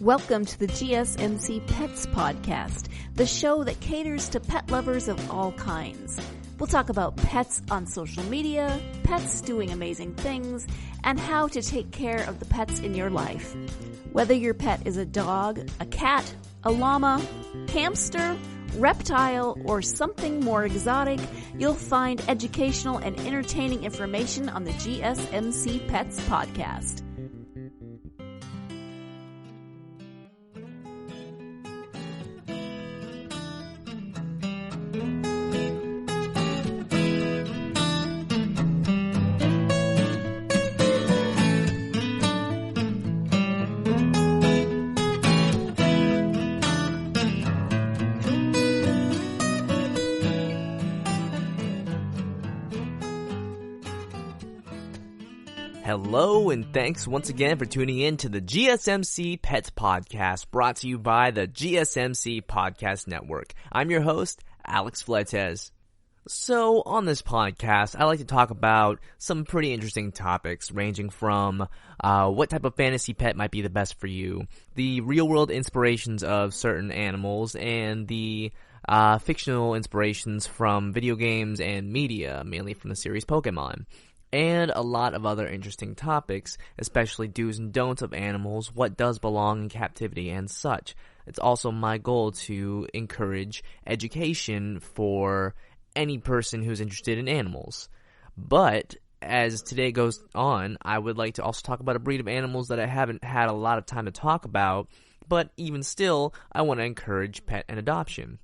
Welcome to the GSMC Pets Podcast, the show that caters to pet lovers of all kinds. We'll talk about pets on social media, pets doing amazing things, and how to take care of the pets in your life. Whether your pet is a dog, a cat, a llama, hamster, reptile, or something more exotic, you'll find educational and entertaining information on the GSMC Pets Podcast. Hello, and thanks once again for tuning in to the GSMC Pets Podcast, brought to you by the GSMC Podcast Network. I'm your host, Alex Fletes. So, on this podcast, I like to talk about some pretty interesting topics, ranging from what type of fantasy pet might be the best for you, the real-world inspirations of certain animals, and the fictional inspirations from video games and media, mainly from the series Pokemon. And a lot of other interesting topics, especially do's and don'ts of animals, what does belong in captivity, and such. It's also my goal to encourage education for any person who's interested in animals. But as today goes on, I would like to also talk about a breed of animals that I haven't had a lot of time to talk about, but even still, I want to encourage pet and adoption.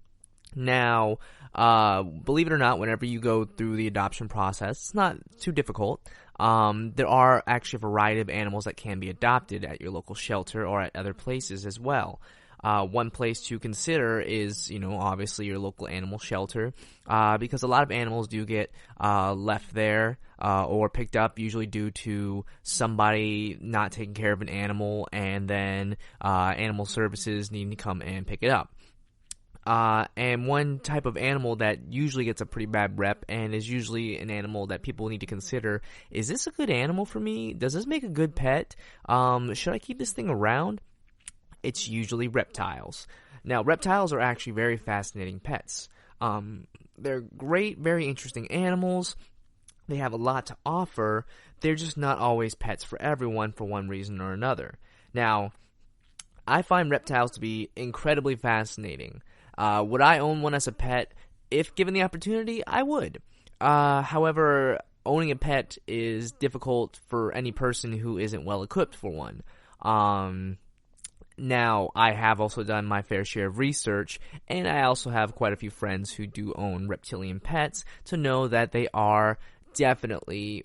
Now, believe it or not, whenever you go through the adoption process, it's not too difficult. There are actually a variety of animals that can be adopted at your local shelter or at other places as well. One place to consider is, obviously your local animal shelter, because a lot of animals do get left there or picked up, usually due to somebody not taking care of an animal, and then animal services needing to come and pick it up. And one type of animal that usually gets a pretty bad rep and is usually an animal that people need to consider, is this a good animal for me? Does this make a good pet? Should I keep this thing around? It's usually reptiles. Now, reptiles are actually very fascinating pets. They're great, very interesting animals. They have a lot to offer. They're just not always pets for everyone for one reason or another. Now, I find reptiles to be incredibly fascinating. Would I own one as a pet? If given the opportunity, I would. However, owning a pet is difficult for any person who isn't well equipped for one. Now, I have also done my fair share of research, and I also have quite a few friends who do own reptilian pets to know that they are definitely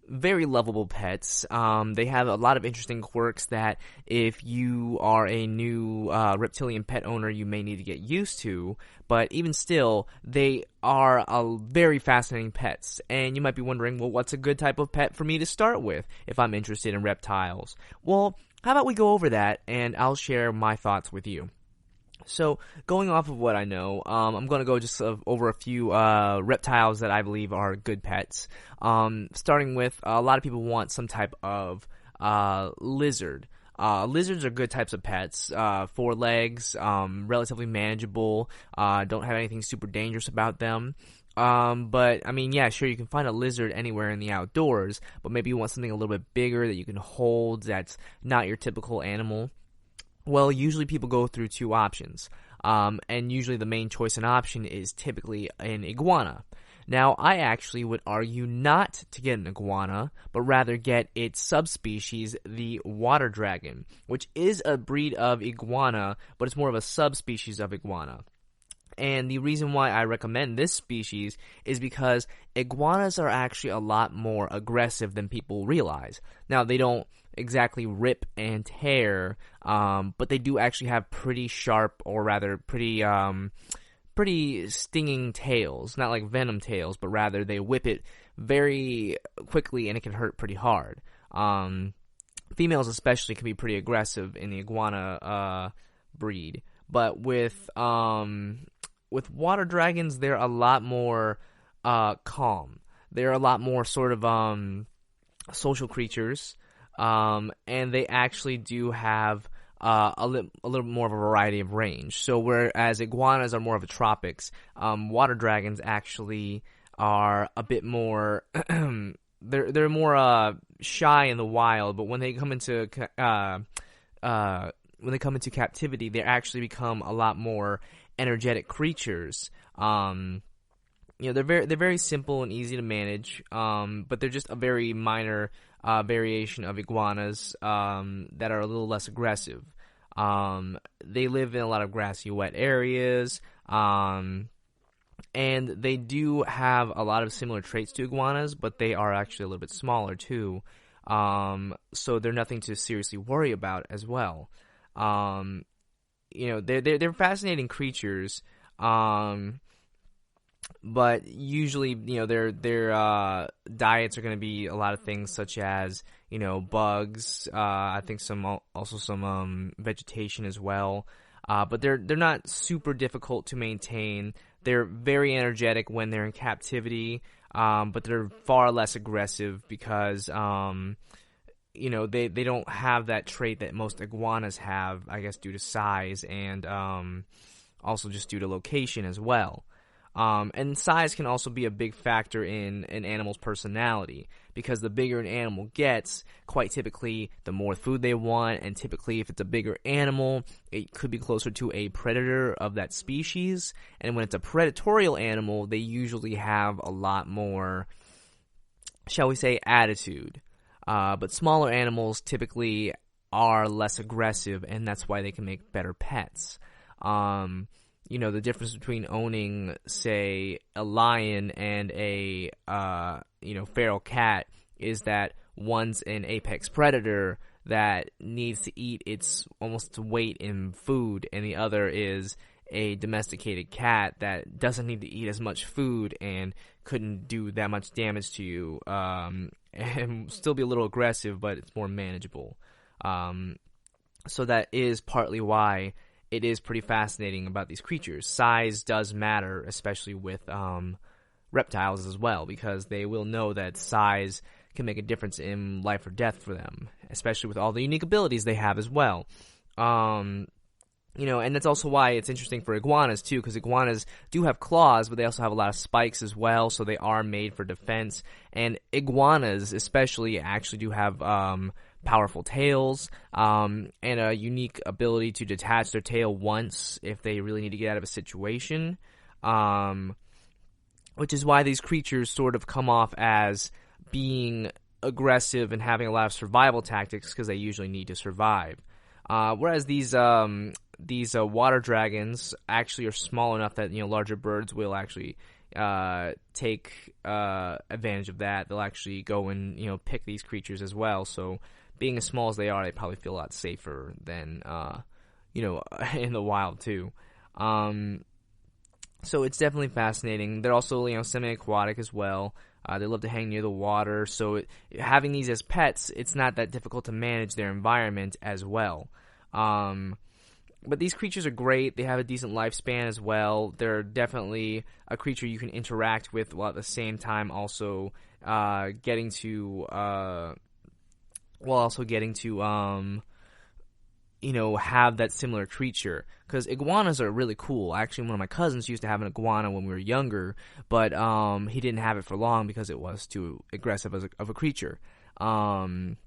very lovable pets. They have a lot of interesting quirks that if you are a new reptilian pet owner, you may need to get used to. But even still, they are very fascinating pets. And you might be wondering, well, what's a good type of pet for me to start with if I'm interested in reptiles? Well, how about we go over that, and I'll share my thoughts with you. So, going off of what I know, I'm going to go just over a few reptiles that I believe are good pets. Starting with, a lot of people want some type of lizard. Lizards are good types of pets. 4 legs, relatively manageable, don't have anything super dangerous about them. But, I mean, yeah, sure, you can find a lizard anywhere in the outdoors, but maybe you want something a little bit bigger that you can hold that's not your typical animal. Well, usually people go through 2 options, and usually the main choice and option is typically an iguana. Now, I actually would argue not to get an iguana, but rather get its subspecies, the water dragon, which is a breed of iguana, but it's more of a subspecies of iguana. And the reason why I recommend this species is because iguanas are actually a lot more aggressive than people realize. Now, they don't exactly rip and tear, but they do actually have pretty sharp, or rather pretty stinging tails. Not like venom tails, but rather they whip it very quickly and it can hurt pretty hard. Females especially can be pretty aggressive in the iguana breed. But with water dragons, they're a lot more calm. They're a lot more sort of social creatures, and they actually do have a little more of a variety of range. So whereas iguanas are more of a tropics, water dragons actually are a bit more they're more shy in the wild, but when they come into captivity, they actually become a lot more energetic creatures. They're very simple and easy to manage, but they're just a very minor variation of iguanas that are a little less aggressive. They live in a lot of grassy, wet areas, and they do have a lot of similar traits to iguanas, but they are actually a little bit smaller too. So they're nothing to seriously worry about as well. They're fascinating creatures. But usually, their diets are going to be a lot of things such as, bugs. I think some vegetation as well. But they're not super difficult to maintain. They're very energetic when they're in captivity, but they're far less aggressive because they don't have that trait that most iguanas have, I guess, due to size and also just due to location as well. And size can also be a big factor in an animal's personality, because the bigger an animal gets, quite typically, the more food they want, and typically if it's a bigger animal, it could be closer to a predator of that species, and when it's a predatorial animal, they usually have a lot more, shall we say, attitude. But smaller animals typically are less aggressive, and that's why they can make better pets. The difference between owning, say, a lion and a, feral cat is that one's an apex predator that needs to eat its almost weight in food, and the other is a domesticated cat that doesn't need to eat as much food and couldn't do that much damage to you, and still be a little aggressive, but it's more manageable. So that is partly why it is pretty fascinating about these creatures. Size does matter, especially with reptiles as well, because they will know that size can make a difference in life or death for them, especially with all the unique abilities they have as well. And that's also why it's interesting for iguanas too, because iguanas do have claws, but they also have a lot of spikes as well, so they are made for defense. And iguanas especially actually do have powerful tails, and a unique ability to detach their tail once if they really need to get out of a situation, which is why these creatures sort of come off as being aggressive and having a lot of survival tactics, because they usually need to survive. Whereas these water dragons actually are small enough that larger birds will actually take advantage of that. They'll actually go and pick these creatures as well. So being as small as they are, they probably feel a lot safer than in the wild too. So it's definitely fascinating. They're also semi-aquatic as well. They love to hang near the water. So having these as pets, it's not that difficult to manage their environment as well. But these creatures are great. They have a decent lifespan as well. They're definitely a creature you can interact with, while at the same time also getting to have that similar creature. Because iguanas are really cool. Actually, one of my cousins used to have an iguana when we were younger, but he didn't have it for long because it was too aggressive of a creature. But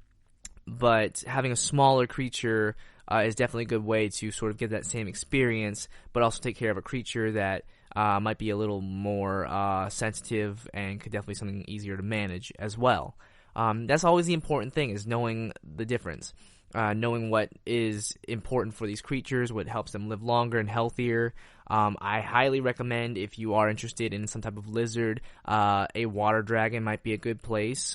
having a smaller creature is definitely a good way to sort of get that same experience, but also take care of a creature that might be a little more sensitive and could definitely be something easier to manage as well. That's always the important thing, is knowing the difference. Knowing what is important for these creatures, what helps them live longer and healthier. I highly recommend, if you are interested in some type of lizard, a water dragon might be a good place.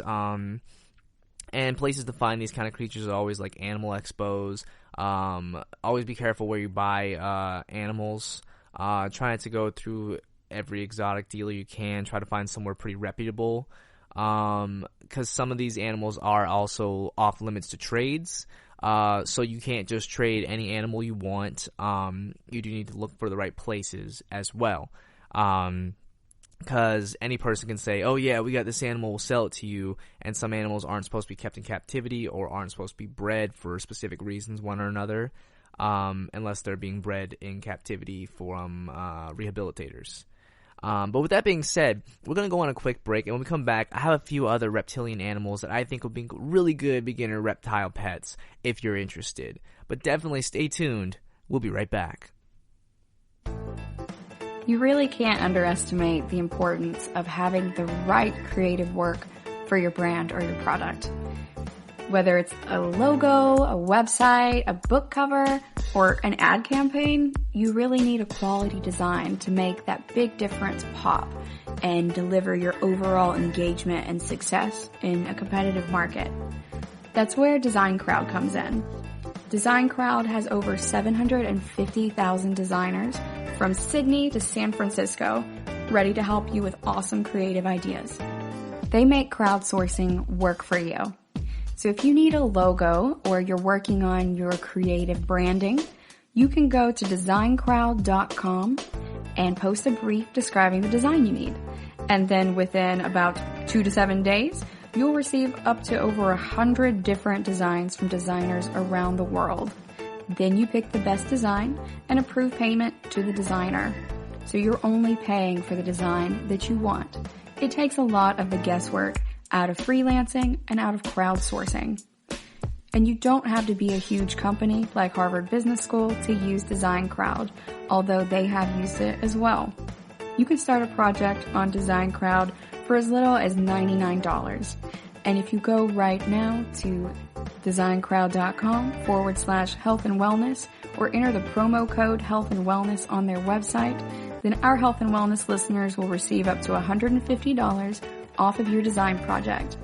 And places to find these kind of creatures are always like animal expos. Always be careful where you buy animals. Try not to go through every exotic dealer you can. Try to find somewhere pretty reputable. Because some of these animals are also off limits to trades. So you can't just trade any animal you want. You do need to look for the right places as well. Because any person can say, oh yeah, we got this animal, we'll sell it to you, and some animals aren't supposed to be kept in captivity or aren't supposed to be bred for specific reasons, one or another, unless they're being bred in captivity from rehabilitators. But with that being said, we're going to go on a quick break, and when we come back, I have a few other reptilian animals that I think will be really good beginner reptile pets if you're interested. But definitely stay tuned. We'll be right back. You really can't underestimate the importance of having the right creative work for your brand or your product. Whether it's a logo, a website, a book cover, or an ad campaign, you really need a quality design to make that big difference pop and deliver your overall engagement and success in a competitive market. That's where Design Crowd comes in. Design Crowd has over 750,000 designers from Sydney to San Francisco, ready to help you with awesome creative ideas. They make crowdsourcing work for you. So if you need a logo or you're working on your creative branding, you can go to designcrowd.com and post a brief describing the design you need. And then within about 2 to 7 days, you'll receive up to over 100 different designs from designers around the world. Then you pick the best design and approve payment to the designer. So you're only paying for the design that you want. It takes a lot of the guesswork out of freelancing and out of crowdsourcing. And you don't have to be a huge company like Harvard Business School to use Design Crowd, although they have used it as well. You can start a project on Design Crowd for as little as $99. And if you go right now to designcrowd.com/health and wellness or enter the promo code health and wellness on their website, then our health and wellness listeners will receive up to $150 off of your design project.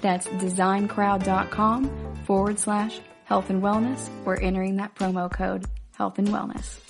That's designcrowd.com/health and wellness or entering that promo code health and wellness.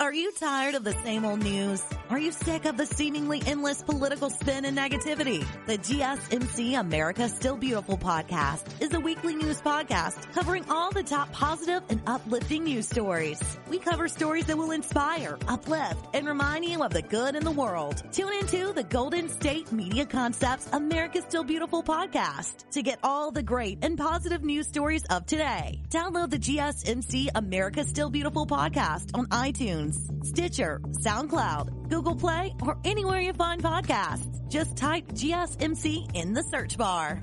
Are you tired of the same old news? Are you sick of the seemingly endless political spin and negativity? The GSMC America Still Beautiful podcast is a weekly news podcast covering all the top positive and uplifting news stories. We cover stories that will inspire, uplift, and remind you of the good in the world. Tune into the Golden State Media Concepts America Still Beautiful podcast to get all the great and positive news stories of today. Download the GSMC America Still Beautiful podcast on iTunes, Stitcher, SoundCloud, Google Play, or anywhere you find podcasts. Just type GSMC in the search bar.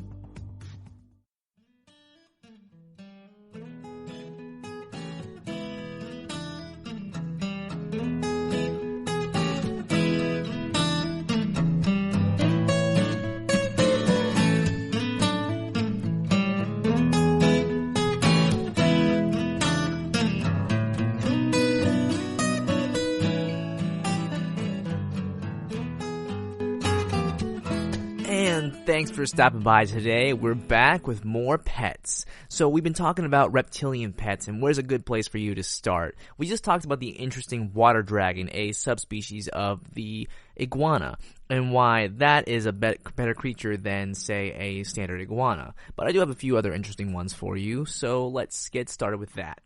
Thanks for stopping by today. We're back with more pets. So we've been talking about reptilian pets, and where's a good place for you to start? We just talked about the interesting water dragon, a subspecies of the iguana, and why that is a better creature than, say, a standard iguana. But I do have a few other interesting ones for you, so let's get started with that.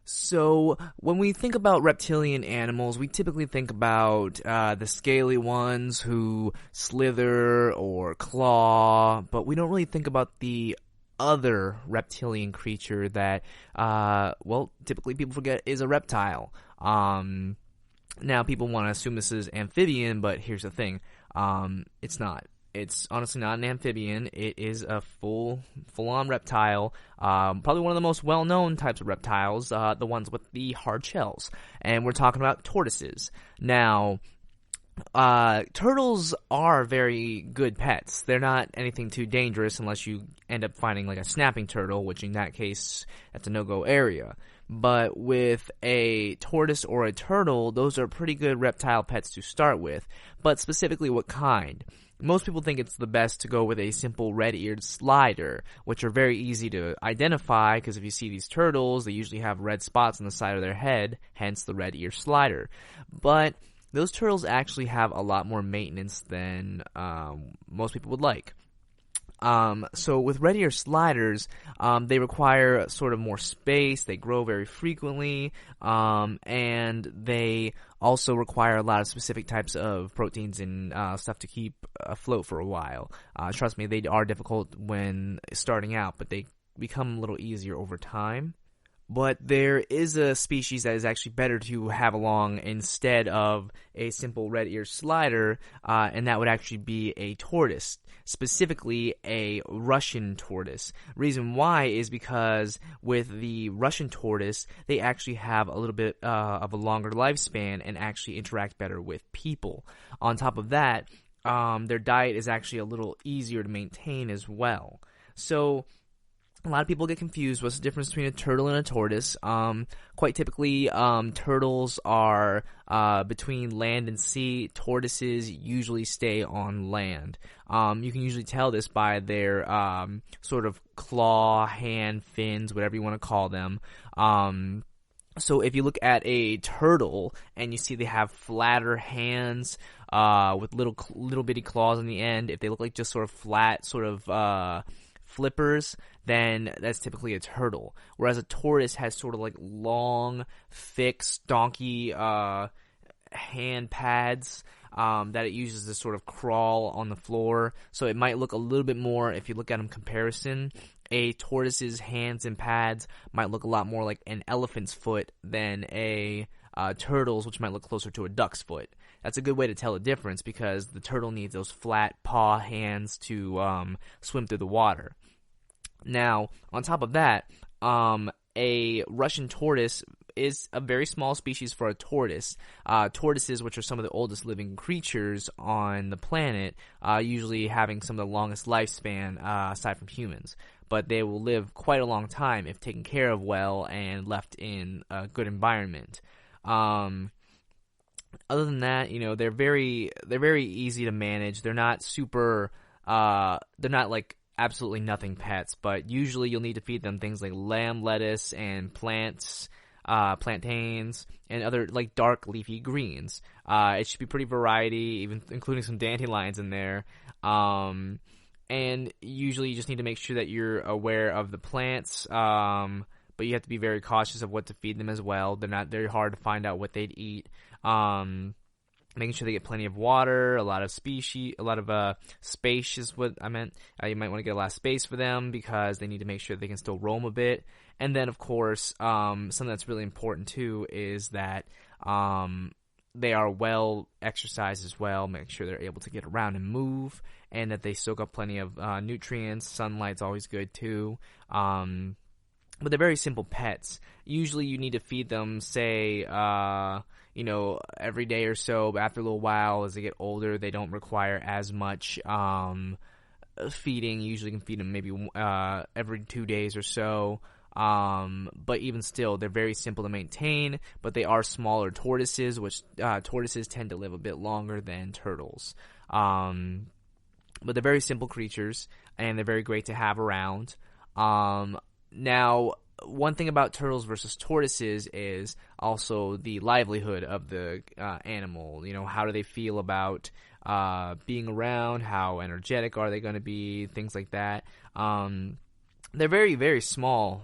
So, when we think about reptilian animals, we typically think about the scaly ones who slither or claw, but we don't really think about the other reptilian creature that, typically people forget is a reptile. Now, people want to assume this is amphibian, but here's the thing. It's not. It's honestly not an amphibian. It is a full-on reptile. Probably one of the most well-known types of reptiles, the ones with the hard shells. And we're talking about tortoises. Now, turtles are very good pets. They're not anything too dangerous unless you end up finding like a snapping turtle, which in that case, that's a no-go area. But with a tortoise or a turtle, those are pretty good reptile pets to start with. But specifically, what kind? Most people think it's the best to go with a simple red-eared slider, which are very easy to identify because if you see these turtles, they usually have red spots on the side of their head, hence the red-eared slider. But those turtles actually have a lot more maintenance than most people would like. So with red ear sliders, they require sort of more space, they grow very frequently, and they also require a lot of specific types of proteins and stuff to keep afloat for a while. Trust me, they are difficult when starting out, but they become a little easier over time. But there is a species that is actually better to have along instead of a simple red ear slider, and that would actually be a tortoise, specifically a Russian tortoise. Reason why is because with the Russian tortoise, they actually have a little bit of a longer lifespan and actually interact better with people. On top of that, their diet is actually a little easier to maintain as well. So a lot of people get confused. What's the difference between a turtle and a tortoise? Quite typically, turtles are between land and sea. Tortoises usually stay on land. You can usually tell this by their sort of claw, hand, fins, whatever you want to call them. So if you look at a turtle and you see they have flatter hands with little bitty claws on the end, if they look like just sort of flat, sort of flippers, then that's typically a turtle. Whereas a tortoise has sort of like long, thick, stonky hand pads that it uses to sort of crawl on the floor. So it might look a little bit more, if you look at them comparison, a tortoise's hands and pads might look a lot more like an elephant's foot than a turtle's, which might look closer to a duck's foot. That's a good way to tell the difference because the turtle needs those flat paw hands to swim through the water. Now, on top of that, a Russian tortoise is a very small species for a tortoise. Tortoises, which are some of the oldest living creatures on the planet, usually having some of the longest lifespan aside from humans. But they will live quite a long time if taken care of well and left in a good environment. Other than that, they're very easy to manage. They're not super, they're not like absolutely nothing pets, but usually you'll need to feed them things like lamb lettuce and plantains, and other like dark leafy greens. It should be pretty variety, even including some dandelions in there. And usually you just need to make sure that you're aware of the plants, but you have to be very cautious of what to feed them as well. They're not very hard to find out what they'd eat. Making sure they get plenty of water, a lot of space is what I meant. You might want to get a lot of space for them because they need to make sure they can still roam a bit. And then, of course, something that's really important too is that they are well exercised as well. Make sure they're able to get around and move, and that they soak up plenty of nutrients. Sunlight's always good too. But they're very simple pets. Usually you need to feed them, say, every day or so, but after a little while, as they get older, they don't require as much feeding. Usually you can feed them maybe every 2 days or so. But even still, they're very simple to maintain, but they are smaller tortoises, which tortoises tend to live a bit longer than turtles. But they're very simple creatures, and they're very great to have around. Now, one thing about turtles versus tortoises is also the livelihood of the animal. How do they feel about being around? How energetic are they going to be? Things like that. They're very, very small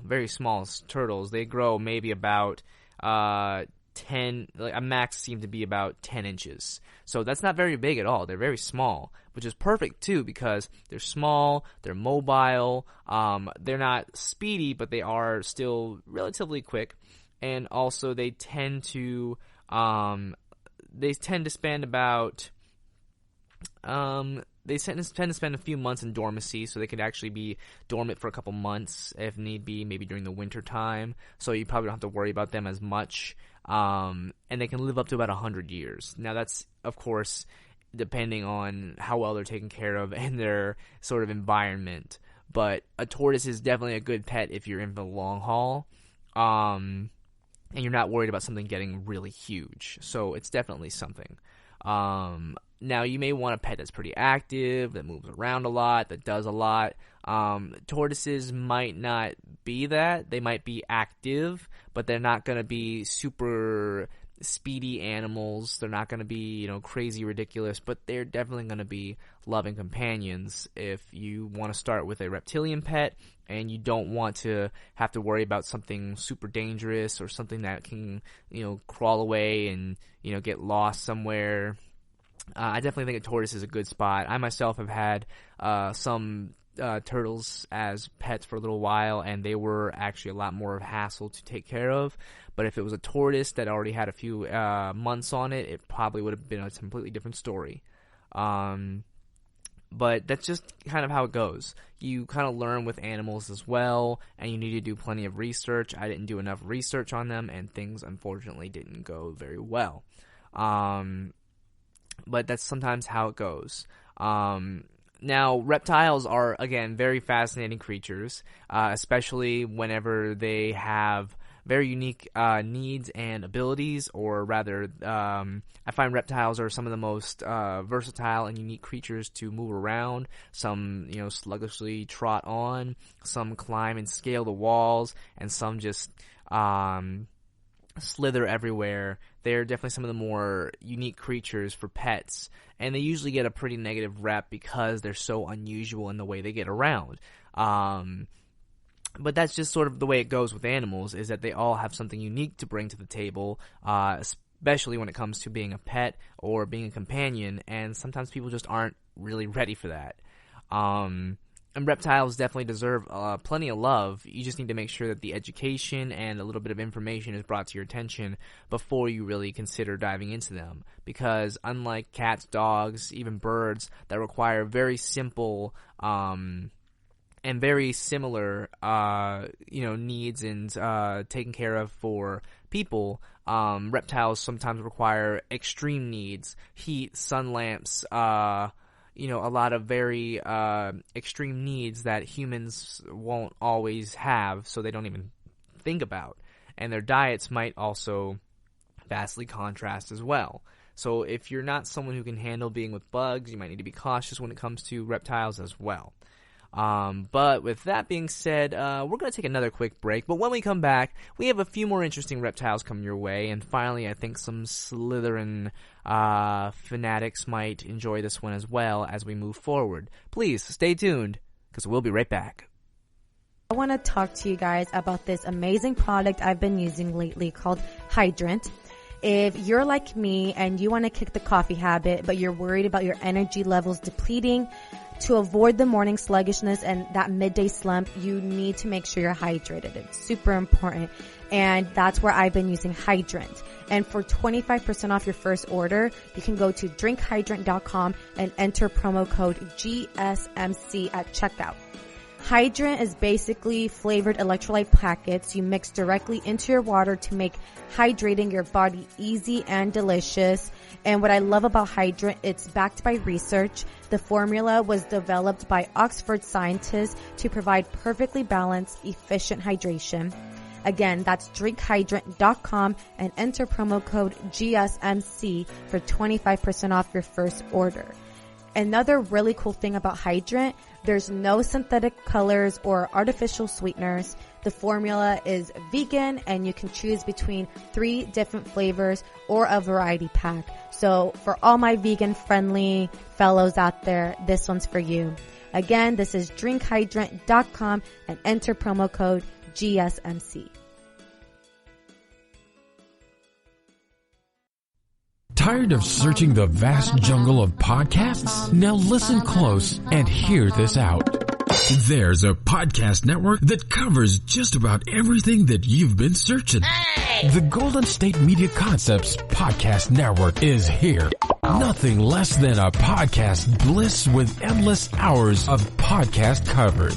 turtles. They grow maybe about 10, like a max seem to be about 10 inches. So that's not very big at all. They're very small, which is perfect too because they're small, they're mobile, they're not speedy, but they are still relatively quick. And also they tend to spend about they tend to spend a few months in dormancy, so they could actually be dormant for a couple months if need be, maybe during the winter time. So you probably don't have to worry about them as much. And they can live up to about 100 years. Now that's, of course, depending on how well they're taken care of and their sort of environment. But a tortoise is definitely a good pet if you're in the long haul. And you're not worried about something getting really huge. So it's definitely something. Now, you may want a pet that's pretty active, that moves around a lot, that does a lot. Tortoises might not be that. They might be active, but they're not going to be super speedy animals. They're not going to be, crazy ridiculous, but they're definitely going to be loving companions. If you want to start with a reptilian pet and you don't want to have to worry about something super dangerous or something that can, crawl away and, get lost somewhere, I definitely think a tortoise is a good spot. I myself have had some turtles as pets for a little while, and they were actually a lot more of a hassle to take care of. But if it was a tortoise that already had a few months on it, it probably would have been a completely different story. But that's just kind of how it goes. You kind of learn with animals as well, and you need to do plenty of research. I didn't do enough research on them, and things unfortunately didn't go very well. But that's sometimes how it goes. Now, reptiles are, again, very fascinating creatures, especially whenever they have very unique needs and abilities, or rather, I find reptiles are some of the most versatile and unique creatures to move around. Some, sluggishly trot on, some climb and scale the walls, and some just slither everywhere. They're definitely some of the more unique creatures for pets, and they usually get a pretty negative rep because they're so unusual in the way they get around. But that's just sort of the way it goes with animals, is that they all have something unique to bring to the table, especially when it comes to being a pet or being a companion, and sometimes people just aren't really ready for that. And reptiles definitely deserve plenty of love. You just need to make sure that the education and a little bit of information is brought to your attention before you really consider diving into them. Because unlike cats, dogs, even birds that require very simple and very similar needs and taken care of for people, reptiles sometimes require extreme needs: heat, sun lamps, a lot of very extreme needs that humans won't always have, so they don't even think about. And their diets might also vastly contrast as well. So if you're not someone who can handle being with bugs, you might need to be cautious when it comes to reptiles as well. But with that being said, we're going to take another quick break. But when we come back, we have a few more interesting reptiles coming your way. And finally, I think some Slytherin fanatics might enjoy this one as well as we move forward. Please stay tuned, because we'll be right back. I want to talk to you guys about this amazing product I've been using lately called Hydrant. If you're like me and you want to kick the coffee habit, but you're worried about your energy levels depleting, to avoid the morning sluggishness and that midday slump, you need to make sure you're hydrated. It's super important. And that's where I've been using Hydrant. And for 25% off your first order, you can go to drinkhydrant.com and enter promo code GSMC at checkout. Hydrant is basically flavored electrolyte packets you mix directly into your water to make hydrating your body easy and delicious. And what I love about Hydrant, it's backed by research. The formula was developed by Oxford scientists to provide perfectly balanced, efficient hydration. Again, that's drinkhydrant.com and enter promo code GSMC for 25% off your first order. Another really cool thing about Hydrant, there's no synthetic colors or artificial sweeteners. The formula is vegan and you can choose between 3 different flavors or a variety pack. So for all my vegan friendly fellows out there, this one's for you. Again, this is drinkhydrant.com and enter promo code GSMC. Tired of searching the vast jungle of podcasts? Now listen close and hear this out. There's a podcast network that covers just about everything that you've been searching. Hey! The Golden State Media Concepts Podcast Network is here. Nothing less than a podcast bliss with endless hours of podcast coverage.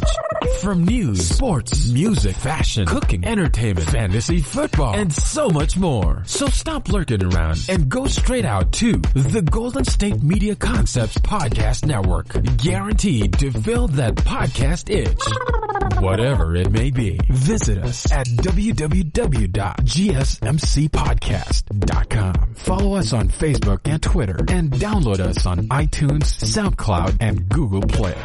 From news, sports, music, fashion, cooking, entertainment, fantasy, football, and so much more. So stop lurking around and go straight out to the Golden State Media Concepts Podcast Network. Guaranteed to fill that podcast itch. Whatever it may be. Visit us at www.gsmcpodcast.com. Follow us on Facebook and Twitter, and download us on iTunes, SoundCloud, and Google Play.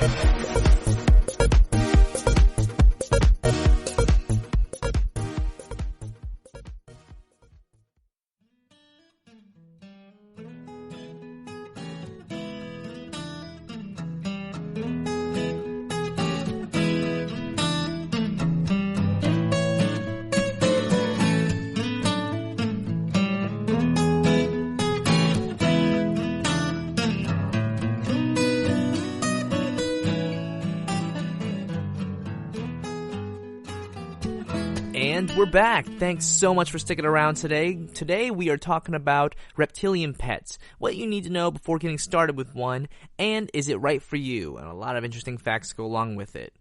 And we're back. Thanks so much for sticking around today. Today we are talking about reptilian pets, what you need to know before getting started with one, and is it right for you? And a lot of interesting facts go along with it.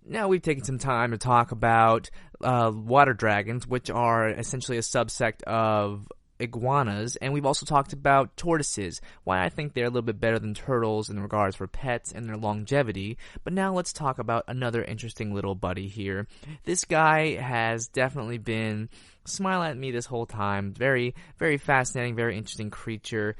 Now we've taken some time to talk about water dragons, which are essentially a subsect of iguanas, and we've also talked about tortoises, why I think they're a little bit better than turtles in regards for pets and their longevity. But now let's talk about another interesting little buddy here. This guy has definitely been smiling at me this whole time. Very, very fascinating, very interesting creature.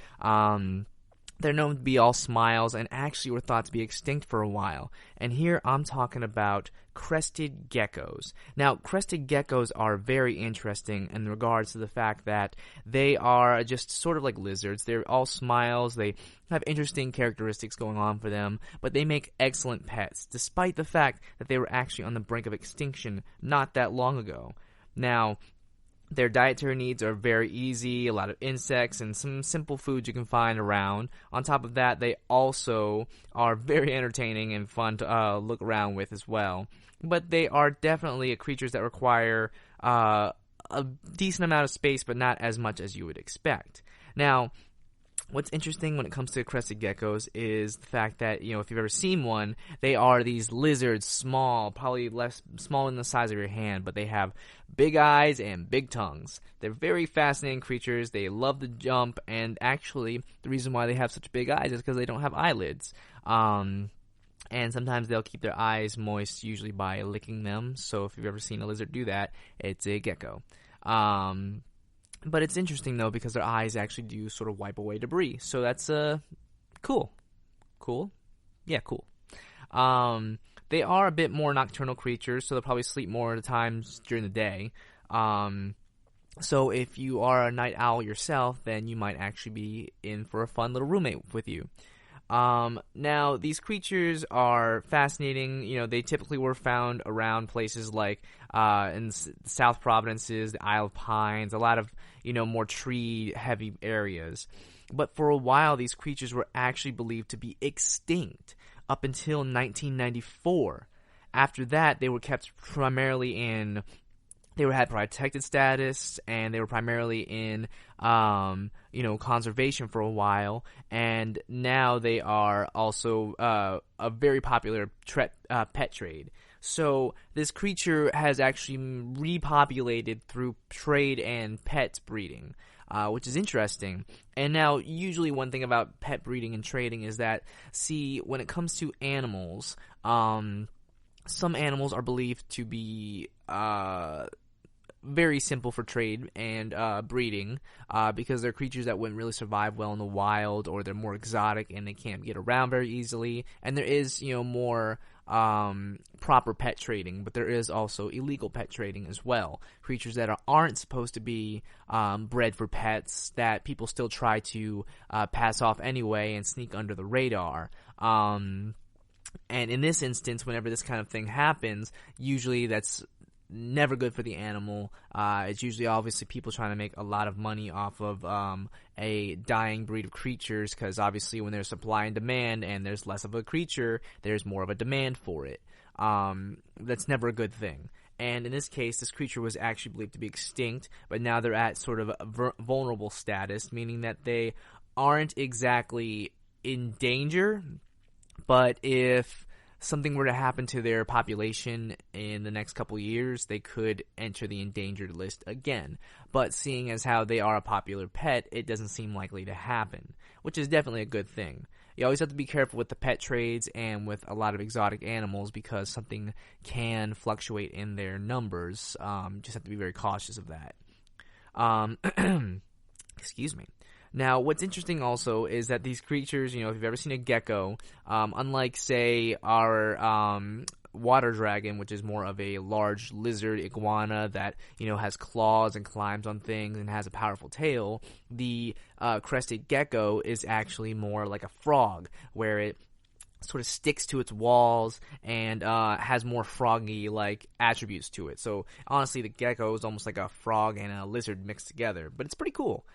They're known to be all smiles and actually were thought to be extinct for a while. And here I'm talking about crested geckos. Now, crested geckos are very interesting in regards to the fact that they are just sort of like lizards. They're all smiles. They have interesting characteristics going on for them, but they make excellent pets, despite the fact that they were actually on the brink of extinction not that long ago. Now, their dietary needs are very easy, a lot of insects and some simple foods you can find around. On top of that, they also are very entertaining and fun to look around with as well. But they are definitely creatures that require a decent amount of space, but not as much as you would expect. Now, what's interesting when it comes to crested geckos is the fact that, if you've ever seen one, they are these lizards, small, probably small in the size of your hand, but they have big eyes and big tongues. They're very fascinating creatures. They love to jump, and actually, the reason why they have such big eyes is because they don't have eyelids. And sometimes they'll keep their eyes moist, usually by licking them. So if you've ever seen a lizard do that, it's a gecko. But it's interesting, though, because their eyes actually do sort of wipe away debris. So that's cool. Cool? Yeah, cool. They are a bit more nocturnal creatures, so they'll probably sleep more at times during the day. So if you are a night owl yourself, then you might actually be in for a fun little roommate with you. Now, these creatures are fascinating. They typically were found around places like in South Providences, the Isle of Pines, a lot of, more tree-heavy areas. But for a while, these creatures were actually believed to be extinct up until 1994. After that, they were kept primarily in... They had protected status, and they were primarily in, conservation for a while. And now they are also a very popular pet trade. So this creature has actually repopulated through trade and pet breeding, which is interesting. And now, usually one thing about pet breeding and trading is that, when it comes to animals, some animals are believed to be very simple for trade and breeding because they're creatures that wouldn't really survive well in the wild, or they're more exotic and they can't get around very easily. And there is, more proper pet trading, but there is also illegal pet trading as well. Creatures that aren't supposed to be bred for pets that people still try to pass off anyway and sneak under the radar. And in this instance, whenever this kind of thing happens, usually that's never good for the animal. It's usually obviously people trying to make a lot of money off of a dying breed of creatures, because obviously when there's supply and demand and there's less of a creature, there's more of a demand for it. That's never a good thing. And in this case, this creature was actually believed to be extinct, but now they're at sort of a vulnerable status, meaning that they aren't exactly in danger, but if something were to happen to their population in the next couple years, they could enter the endangered list again. But seeing as how they are a popular pet, it doesn't seem likely to happen, which is definitely a good thing. You always have to be careful with the pet trades and with a lot of exotic animals, because something can fluctuate in their numbers. Just have to be very cautious of that. Excuse me. Now, what's interesting also is that these creatures, if you've ever seen a gecko, unlike, say, our water dragon, which is more of a large lizard iguana that, has claws and climbs on things and has a powerful tail, the crested gecko is actually more like a frog, where it sort of sticks to its walls and has more froggy-like attributes to it. So, honestly, the gecko is almost like a frog and a lizard mixed together, but it's pretty cool.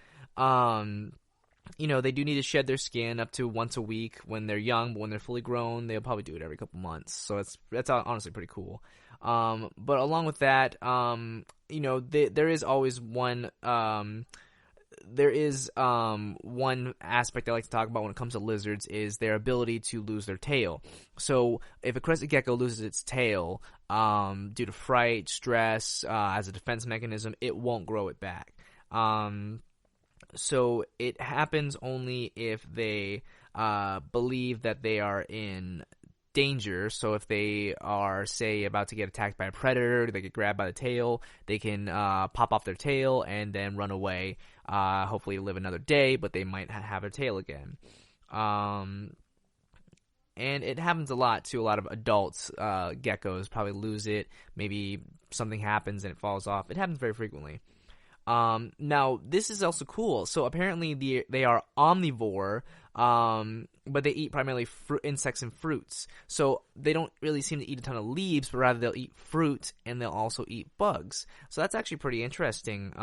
they do need to shed their skin up to once a week when they're young, but when they're fully grown, they'll probably do it every couple months. So that's honestly pretty cool. But along with that, there is always one one aspect I like to talk about when it comes to lizards is their ability to lose their tail. So if a crested gecko loses its tail due to fright, stress, as a defense mechanism, it won't grow it back. So it happens only if they believe that they are in danger. So if they are, say, about to get attacked by a predator, they get grabbed by the tail, they can pop off their tail and then run away, hopefully live another day, but they might have their tail again. And it happens a lot to a lot of adults. Geckos probably lose it, maybe something happens and it falls off. It happens very frequently. Now, this is also cool. So apparently they are omnivore, but they eat primarily insects and fruits. So they don't really seem to eat a ton of leaves, but rather they'll eat fruit and they'll also eat bugs. So that's actually pretty interesting.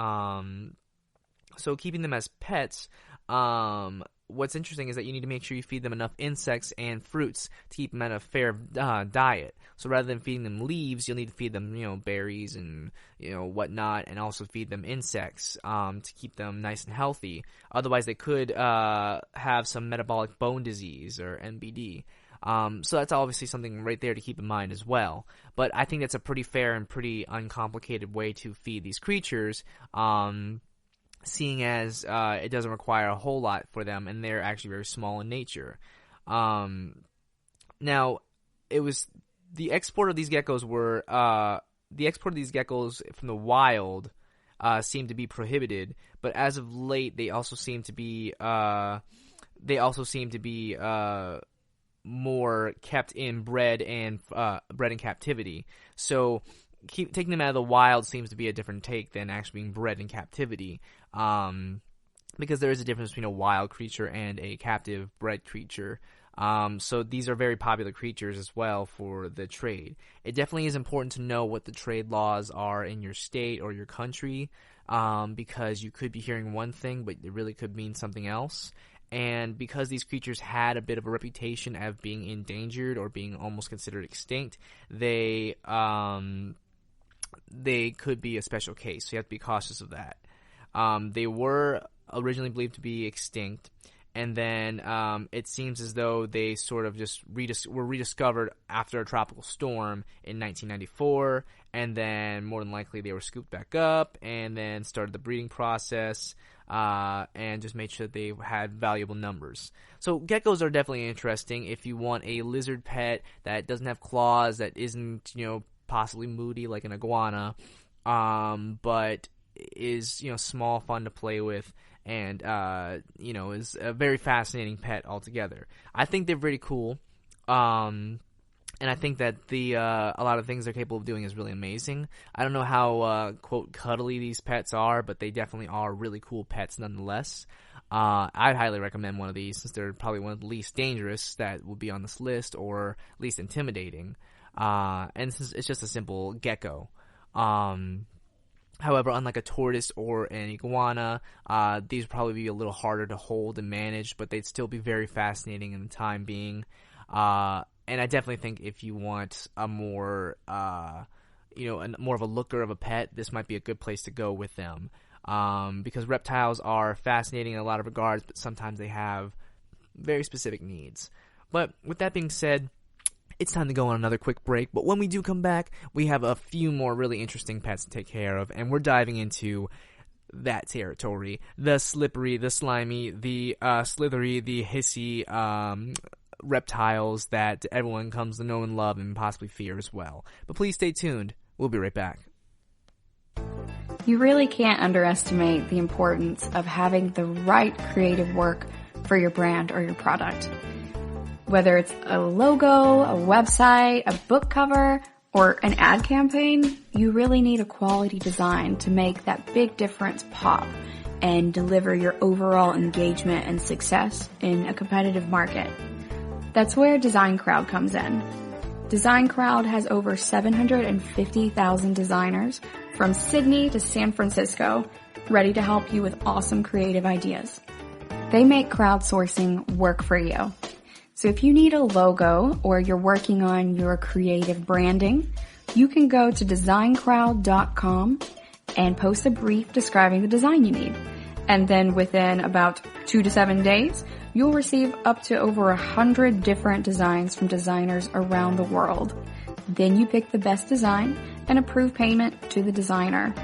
So keeping them as pets, what's interesting is that you need to make sure you feed them enough insects and fruits to keep them at a fair diet. So rather than feeding them leaves, you'll need to feed them, berries and, whatnot, and also feed them insects to keep them nice and healthy. Otherwise, they could have some metabolic bone disease or MBD. So that's obviously something right there to keep in mind as well. But I think that's a pretty fair and pretty uncomplicated way to feed these creatures, seeing as it doesn't require a whole lot for them, and they're actually very small in nature. Now, it was the export of these geckos from the wild seemed to be prohibited, but as of late, they also seem to be more kept in bred in captivity. So taking them out of the wild seems to be a different take than actually being bred in captivity, because there is a difference between a wild creature and a captive bred creature. So these are very popular creatures as well for the trade. It definitely is important to know what the trade laws are in your state or your country, because you could be hearing one thing, but it really could mean something else. And because these creatures had a bit of a reputation of being endangered or being almost considered extinct, they could be a special case. So you have to be cautious of that. They were originally believed to be extinct, and then it seems as though they sort of just were rediscovered after a tropical storm in 1994, and then more than likely they were scooped back up and then started the breeding process, and just made sure that they had valuable numbers. So geckos are definitely interesting if you want a lizard pet that doesn't have claws, that isn't, possibly moody like an iguana, but is, small, fun to play with, and, is a very fascinating pet altogether. I think they're pretty cool, and I think that a lot of things they're capable of doing is really amazing. I don't know how, quote, cuddly these pets are, but they definitely are really cool pets nonetheless. I'd highly recommend one of these, since they're probably one of the least dangerous that would be on this list, or least intimidating. And since it's just a simple gecko. However, unlike a tortoise or an iguana, these would probably be a little harder to hold and manage, but they'd still be very fascinating in the time being. And I definitely think if you want a more, more of a looker of a pet, this might be a good place to go with them. Because reptiles are fascinating in a lot of regards, but sometimes they have very specific needs. But with that being said, it's time to go on another quick break, but when we do come back, we have a few more really interesting pets to take care of, and we're diving into that territory. The slippery, the slimy, the slithery, the hissy reptiles that everyone comes to know and love and possibly fear as well. But please stay tuned. We'll be right back. You really can't underestimate the importance of having the right creative work for your brand or your product. Whether it's a logo, a website, a book cover, or an ad campaign, you really need a quality design to make that big difference pop and deliver your overall engagement and success in a competitive market. That's where Design Crowd comes in. Design Crowd has over 750,000 designers from Sydney to San Francisco ready to help you with awesome creative ideas. They make crowdsourcing work for you. So if you need a logo or you're working on your creative branding, you can go to designcrowd.com and post a brief describing the design you need. And then within about 2 to 7 days, you'll receive up to over 100 different designs from designers around the world. Then you pick the best design and approve payment to the designer.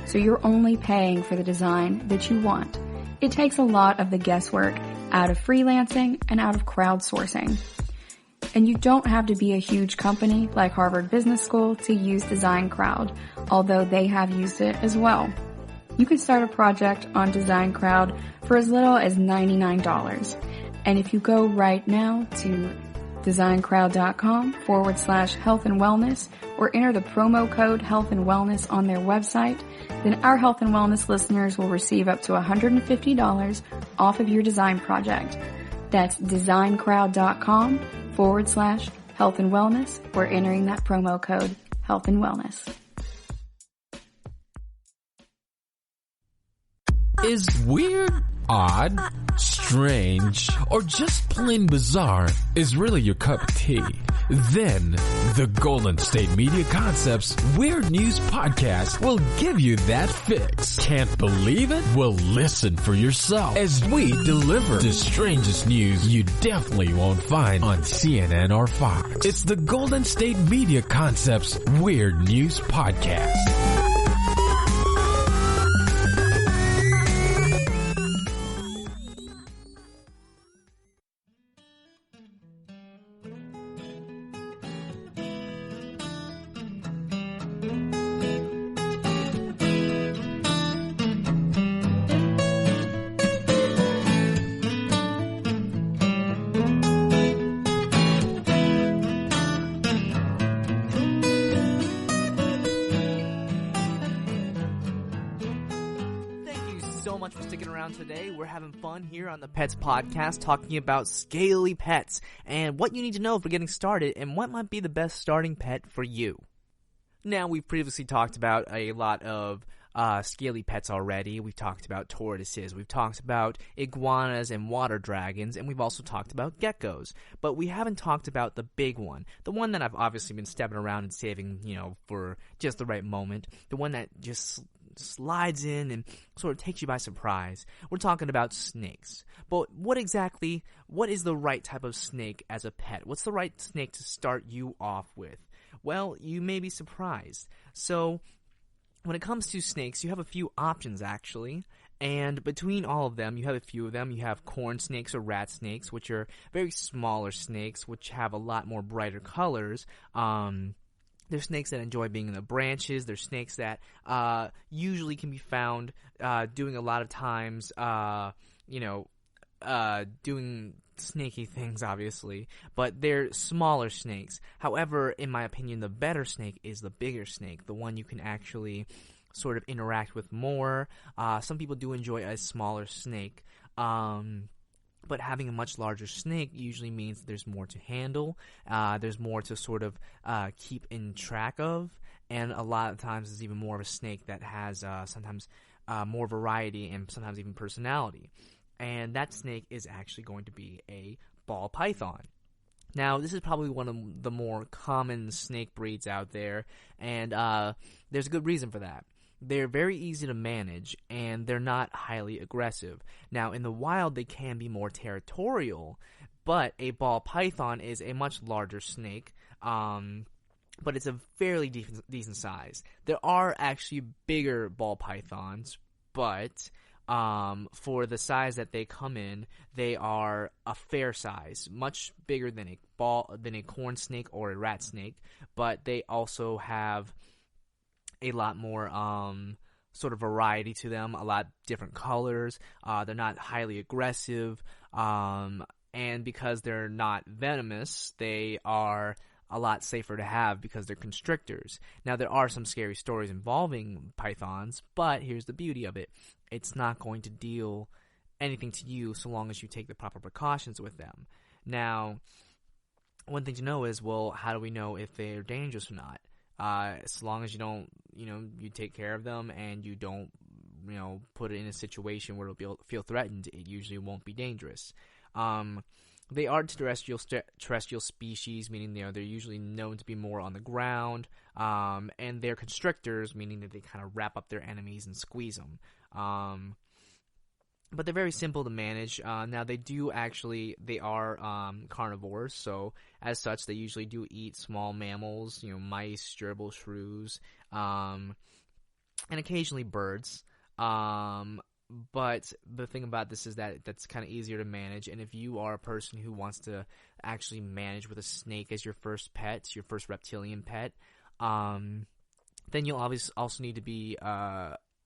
So you're only paying for the design that you want. It takes a lot of the guesswork out of freelancing and out of crowdsourcing. And you don't have to be a huge company like Harvard Business School to use Design Crowd, although they have used it as well. You can start a project on Design Crowd for as little as $99. And if you go right now to designcrowd.com/health and wellness or enter the promo code health and wellness on their website, then our health and wellness listeners will receive up to $150 off of your design project. That's designcrowd.com/health and wellness or entering that promo code health and wellness. Is weird, odd, strange, or just plain bizarre is really your cup of tea? Then the Golden State Media Concepts Weird News Podcast will give you that fix. Can't believe it? Well, listen for yourself as we deliver the strangest news you definitely won't find on CNN or Fox. It's the Golden State Media Concepts Weird News Podcast. Today we're having fun here on the Pets Podcast talking about scaly pets and what you need to know for getting started and what might be the best starting pet for you. Now, we've previously talked about a lot of scaly pets already. We've talked about tortoises, we've talked about iguanas and water dragons, and we've also talked about geckos. But we haven't talked about the big one, the one that I've obviously been stepping around and saving, for just the right moment, the one that just slides in and sort of takes you by surprise. We're talking about snakes. But what is the right type of snake as a pet? What's the right snake to start you off with? Well, you may be surprised. So, when it comes to snakes, you have a few options actually. And between all of them, you have a few of them. You have corn snakes or rat snakes, which are very smaller snakes, which have a lot more brighter colors. They're snakes that enjoy being in the branches. They're snakes that usually can be found doing a lot of times, doing snaky things, obviously. But they're smaller snakes. However, in my opinion, the better snake is the bigger snake, the one you can actually sort of interact with more. Some people do enjoy a smaller snake. But having a much larger snake usually means there's more to handle, there's more to sort of keep in track of, and a lot of times there's even more of a snake that has sometimes more variety and sometimes even personality. And that snake is actually going to be a ball python. Now, this is probably one of the more common snake breeds out there, and there's a good reason for that. They're very easy to manage, and they're not highly aggressive. Now, in the wild, they can be more territorial, but a ball python is a much larger snake, but it's a fairly decent size. There are actually bigger ball pythons, but for the size that they come in, they are a fair size, much bigger than a corn snake or a rat snake, but they also have a lot more sort of variety to them, a lot different colors. They're not highly aggressive, and because they're not venomous, they are a lot safer to have because they're constrictors. Now, there are some scary stories involving pythons, but here's the beauty of it. It's not going to deal anything to you so long as you take the proper precautions with them. Now, one thing to know is, well, how do we know if they're dangerous or not? As long as you don't, you take care of them and you don't put it in a situation where it'll feel threatened, it usually won't be dangerous. They are terrestrial species, meaning they're usually known to be more on the ground, and they're constrictors, meaning that they kind of wrap up their enemies and squeeze them. But they're very simple to manage. Now they are carnivores, so as such they usually do eat small mammals, mice, gerbil, shrews, and occasionally birds. But the thing about this is that that's kind of easier to manage, and if you are a person who wants to actually manage with a snake as your first pet, your first reptilian pet, then you'll obviously also need to be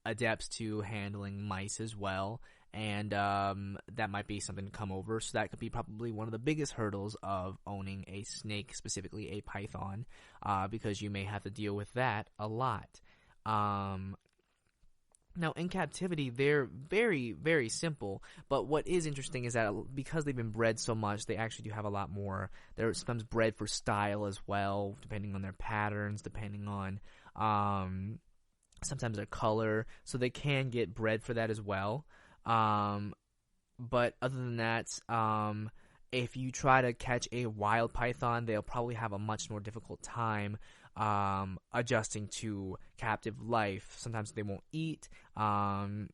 adept to handling mice as well, and that might be something to come over. So that could be probably one of the biggest hurdles of owning a snake, specifically a python, because you may have to deal with that a lot. Now, in captivity, they're very, very simple, but what is interesting is that because they've been bred so much, they actually do have a lot more. They're sometimes bred for style as well, depending on their patterns, depending on sometimes their color, so they can get bred for that as well. But other than that, if you try to catch a wild python, they'll probably have a much more difficult time adjusting to captive life. Sometimes they won't eat, and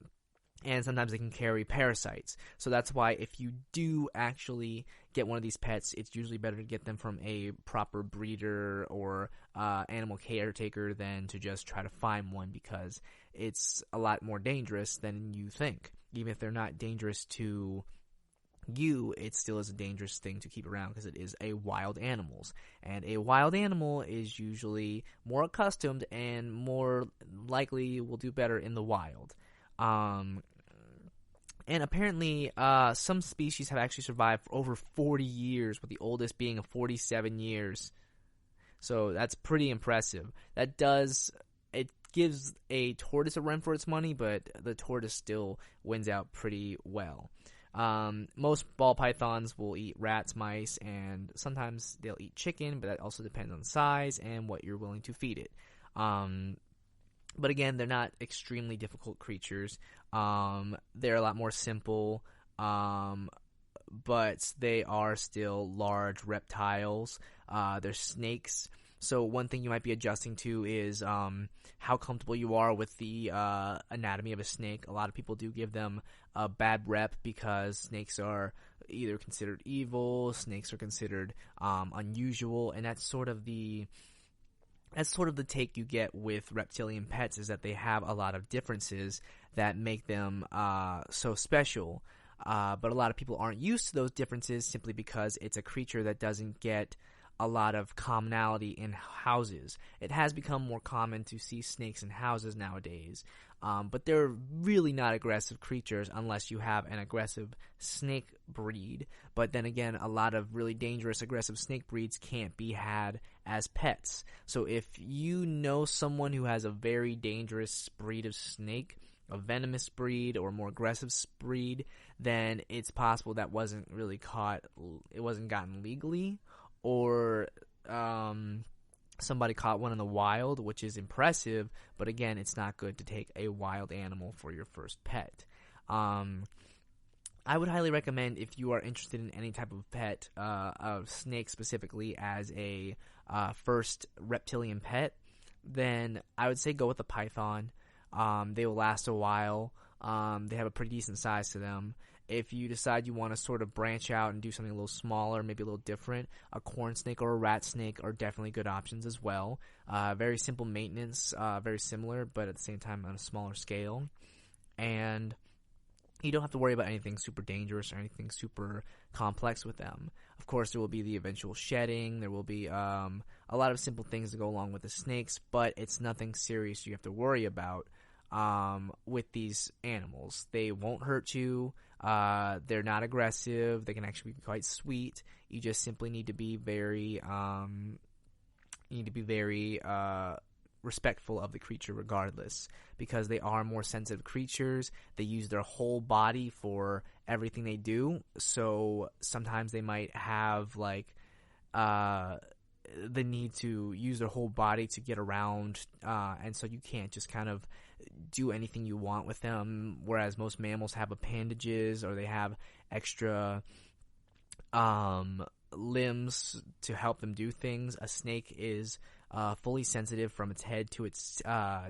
sometimes they can carry parasites. So that's why if you do actually get one of these pets, it's usually better to get them from a proper breeder or animal caretaker than to just try to find one, because it's a lot more dangerous than you think. Even if they're not dangerous to you, it still is a dangerous thing to keep around because it is a wild animal, and a wild animal is usually more accustomed and more likely will do better in the wild. And apparently some species have actually survived for over 40 years, with the oldest being 47 years. So that's pretty impressive. It gives a tortoise a run for its money, but the tortoise still wins out pretty well. Most ball pythons will eat rats, mice, and sometimes they'll eat chicken, but that also depends on size and what you're willing to feed it. But again, they're not extremely difficult creatures. They're a lot more simple, but they are still large reptiles. They're snakes. So one thing you might be adjusting to is how comfortable you are with the anatomy of a snake. A lot of people do give them a bad rep because snakes are either considered evil, snakes are considered unusual, and that's sort of the take you get with reptilian pets, is that they have a lot of differences that make them so special. But a lot of people aren't used to those differences simply because it's a creature that doesn't get a lot of commonality in houses. It has become more common to see snakes in houses nowadays, but they're really not aggressive creatures unless you have an aggressive snake breed. But then again, a lot of really dangerous aggressive snake breeds can't be had as pets. So if you know someone who has a very dangerous breed of snake, a venomous breed or a more aggressive breed, then it's possible that wasn't really caught, it wasn't gotten legally, or somebody caught one in the wild, which is impressive, but again, it's not good to take a wild animal for your first pet. I would highly recommend, if you are interested in any type of pet, of snake specifically as a first reptilian pet, then I would say go with a python. They will last a while. They have a pretty decent size to them. If you decide you want to sort of branch out and do something a little smaller, maybe a little different, a corn snake or a rat snake are definitely good options as well. Very simple maintenance, very similar, but at the same time on a smaller scale. And you don't have to worry about anything super dangerous or anything super complex with them. Of course, there will be the eventual shedding. There will be a lot of simple things to go along with the snakes, but it's nothing serious you have to worry about with these animals. They won't hurt you. They're not aggressive. They can actually be quite sweet. You just simply need to be very respectful of the creature regardless, because they are more sensitive creatures. They use their whole body for everything they do, so sometimes they might have the need to use their whole body to get around, and so you can't just kind of do anything you want with them, whereas most mammals have appendages or they have extra limbs to help them do things. A snake is fully sensitive from its head to its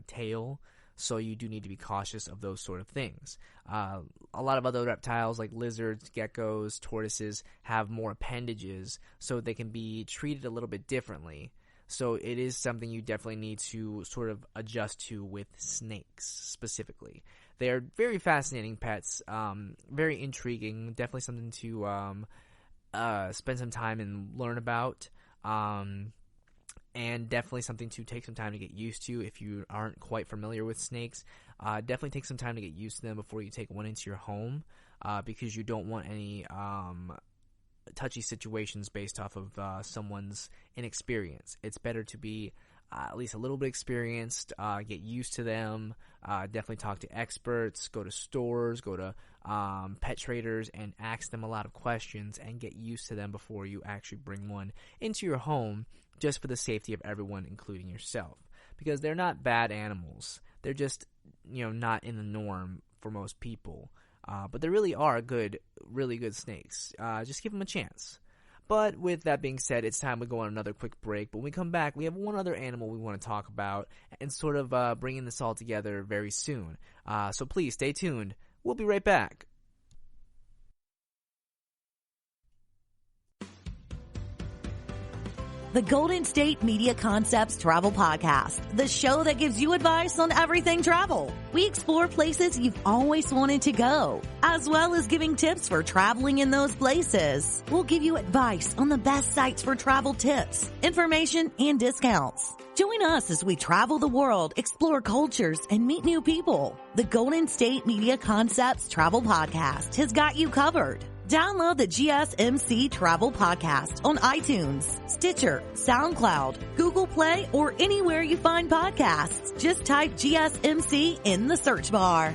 tail, so you do need to be cautious of those sort of things. A lot of other reptiles like lizards, geckos, tortoises have more appendages, so they can be treated a little bit differently. So it is something you definitely need to sort of adjust to with snakes specifically. They are very fascinating pets, very intriguing, definitely something to spend some time and learn about, and definitely something to take some time to get used to if you aren't quite familiar with snakes. Definitely take some time to get used to them before you take one into your home, because you don't want any touchy situations based off of someone's inexperience. It's better to be at least a little bit experienced, get used to them, definitely talk to experts, go to stores, go to pet traders, and ask them a lot of questions and get used to them before you actually bring one into your home, just for the safety of everyone, including yourself. Because they're not bad animals. They're just, not in the norm for most people. But there really are really good snakes. Just give them a chance. But with that being said, it's time we go on another quick break. But when we come back, we have one other animal we want to talk about and sort of bringing this all together very soon. So please stay tuned. We'll be right back. The Golden State Media Concepts Travel Podcast, the show that gives you advice on everything travel. We explore places you've always wanted to go, as well as giving tips for traveling in those places. We'll give you advice on the best sites for travel tips, information, and discounts. Join us as we travel the world, explore cultures, and meet new people. The Golden State Media Concepts Travel Podcast has got you covered. Download the GSMC Travel Podcast on iTunes, Stitcher, SoundCloud, Google Play, or anywhere you find podcasts. Just type GSMC in the search bar.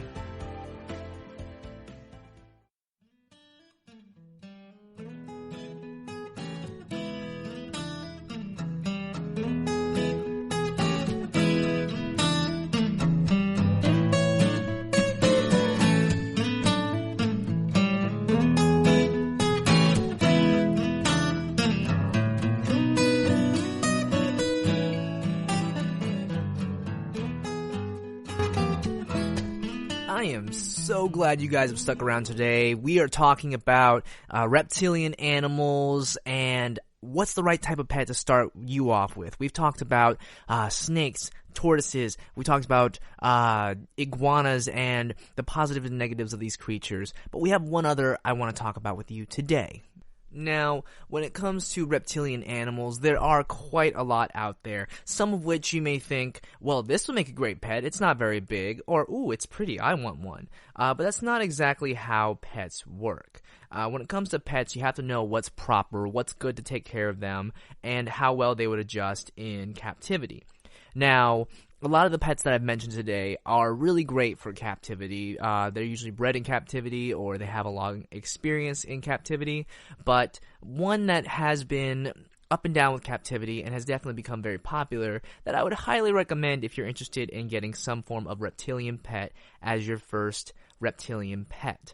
I am so glad you guys have stuck around today. We are talking about reptilian animals and what's the right type of pet to start you off with. We've talked about snakes, tortoises. We talked about iguanas and the positives and negatives of these creatures. But we have one other I want to talk about with you today. Now, when it comes to reptilian animals, there are quite a lot out there, some of which you may think, well, this would make a great pet, it's not very big, or, ooh, it's pretty, I want one. But that's not exactly how pets work. When it comes to pets, you have to know what's proper, what's good to take care of them, and how well they would adjust in captivity. Now, a lot of the pets that I've mentioned today are really great for captivity. They're usually bred in captivity or they have a long experience in captivity. But one that has been up and down with captivity and has definitely become very popular that I would highly recommend if you're interested in getting some form of reptilian pet as your first reptilian pet.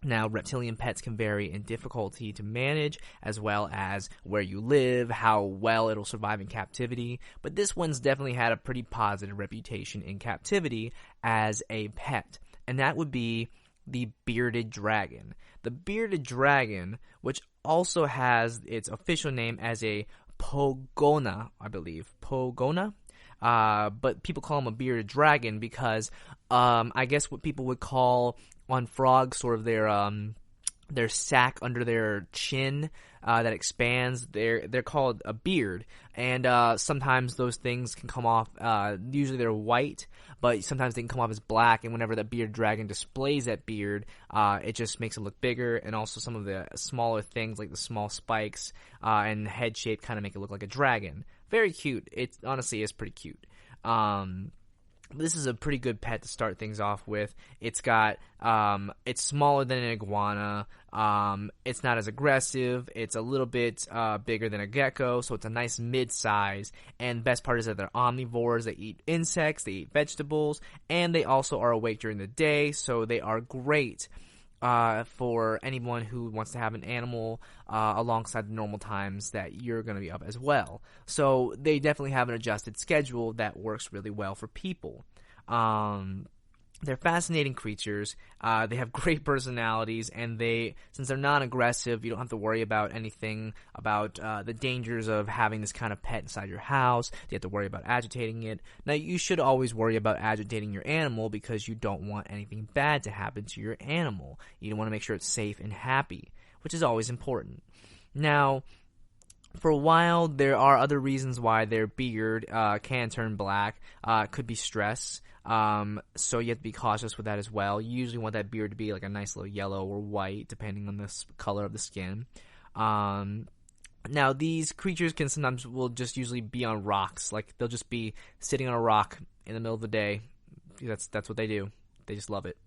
Now, reptilian pets can vary in difficulty to manage, as well as where you live, how well it'll survive in captivity, but this one's definitely had a pretty positive reputation in captivity as a pet, and that would be the bearded dragon. The bearded dragon, which also has its official name as a pogona, I believe. Pogona? But people call him a bearded dragon because, I guess what people would call on frogs sort of their sac under their chin that expands. They're called a beard, and sometimes those things can come off. Usually they're white, but sometimes they can come off as black. And whenever that bearded dragon displays that beard, it just makes it look bigger. And also some of the smaller things like the small spikes and head shape kind of make it look like a dragon. Very cute. It honestly is pretty cute. This is a pretty good pet to start things off with. It's got, it's smaller than an iguana. It's not as aggressive. It's a little bit bigger than a gecko, so it's a nice mid-size. And the best part is that they're omnivores. They eat insects, they eat vegetables, and they also are awake during the day, so they are great for anyone who wants to have an animal alongside the normal times that you're going to be up as well. So they definitely have an adjusted schedule that works really well for people. They're fascinating creatures. They have great personalities, and since they're non-aggressive, you don't have to worry about anything about the dangers of having this kind of pet inside your house. You have to worry about agitating it. Now, you should always worry about agitating your animal because you don't want anything bad to happen to your animal. You want to make sure it's safe and happy, which is always important. Now, for a while, there are other reasons why their beard can turn black. Could be stress. So you have to be cautious with that as well. You usually want that beard to be like a nice little yellow or white, depending on the color of the skin. Now, these creatures will just usually be on rocks. Like, they'll just be sitting on a rock in the middle of the day. That's what they do. They just love it.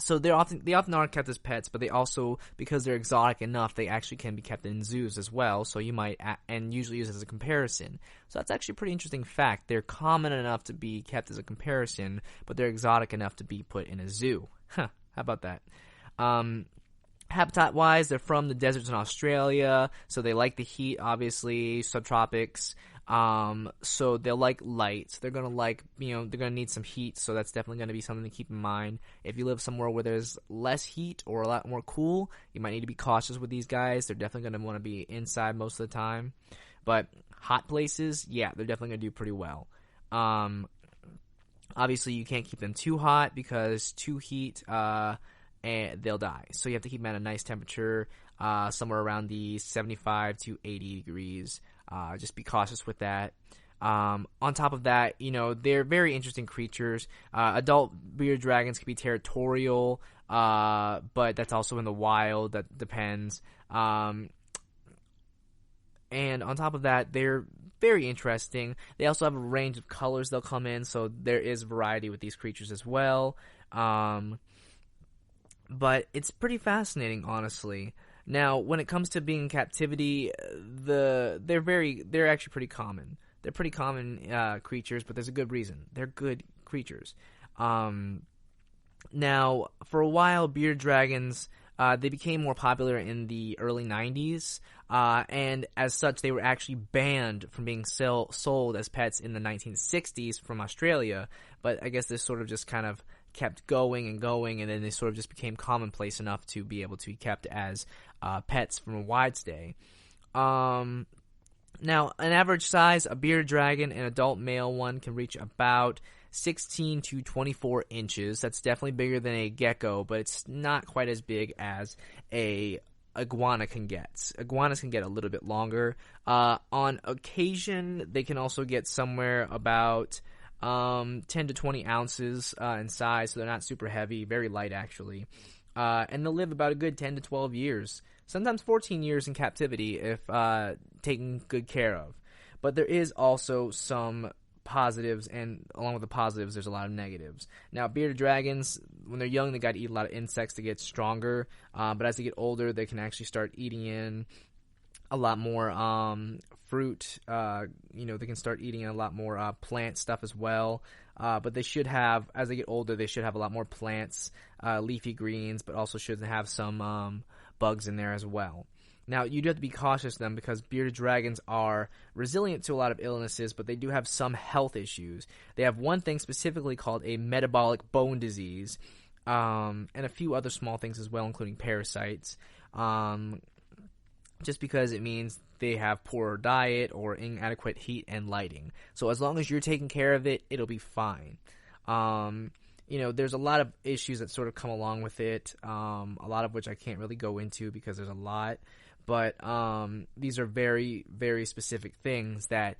So they often are kept as pets, but they also, because they're exotic enough, they actually can be kept in zoos as well. So you might, and usually used as a comparison. So that's actually a pretty interesting fact. They're common enough to be kept as a comparison, but they're exotic enough to be put in a zoo. Huh, how about that? Habitat-wise, they're from the deserts in Australia, so they like the heat, obviously, subtropics. So they'll like light. They're gonna they're gonna need some heat, so that's definitely gonna be something to keep in mind. If you live somewhere where there's less heat or a lot more cool, you might need to be cautious with these guys. They're definitely gonna want to be inside most of the time. But hot places, yeah, they're definitely gonna do pretty well. Obviously you can't keep them too hot because too heat, and they'll die. So you have to keep them at a nice temperature, somewhere around the 75 to 80 degrees. Just be cautious with that. On top of that, they're very interesting creatures. Adult bearded dragons can be territorial, but that's also in the wild. That depends. And on top of that, they're very interesting. They also have a range of colors they'll come in, so there is variety with these creatures as well. But it's pretty fascinating, honestly. Now, when it comes to being in captivity, they're actually pretty common. They're pretty common creatures, but there's a good reason. They're good creatures. Now, for a while, bearded dragons, they became more popular in the early 90s, and as such, they were actually banned from being sold as pets in the 1960s from Australia, but I guess this sort of just kind of kept going, and then they sort of just became commonplace enough to be able to be kept as pets from a wide stay. Now, an average size, a bearded dragon, an adult male one, can reach about 16 to 24 inches. That's definitely bigger than a gecko, but it's not quite as big as a iguana can get. Iguanas can get a little bit longer. On occasion, they can also get somewhere about 10 to 20 ounces in size, so they're not super heavy, very light actually. And they'll live about a good 10 to 12 years, sometimes 14 years in captivity if taken good care of. But there is also some positives, and along with the positives, there's a lot of negatives. Now, bearded dragons, when they're young, they got to eat a lot of insects to get stronger, but as they get older, they can actually start eating in a lot more fruit. They can start eating a lot more plant stuff as well. But they should have, as they get older, they should have a lot more plants, leafy greens, but also should have some bugs in there as well. Now, you do have to be cautious of them because bearded dragons are resilient to a lot of illnesses, but they do have some health issues. They have one thing specifically called a metabolic bone disease, and a few other small things as well, including parasites. Just because it means they have poor diet or inadequate heat and lighting. So as long as you're taking care of it, it'll be fine. There's a lot of issues that sort of come along with it, a lot of which I can't really go into because there's a lot. But these are very, very specific things that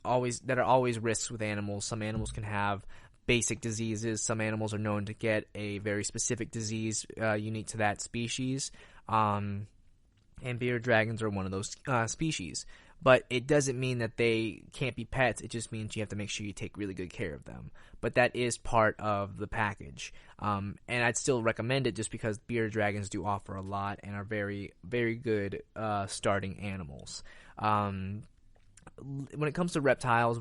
are always risks with animals. Some animals can have basic diseases. Some animals are known to get a very specific disease unique to that species. And bearded dragons are one of those species. but it doesn't mean that they can't be pets. It just means you have to make sure you take really good care of them. But that is part of the package. And I'd still recommend it just because bearded dragons do offer a lot and are very, very good starting animals. When it comes to reptiles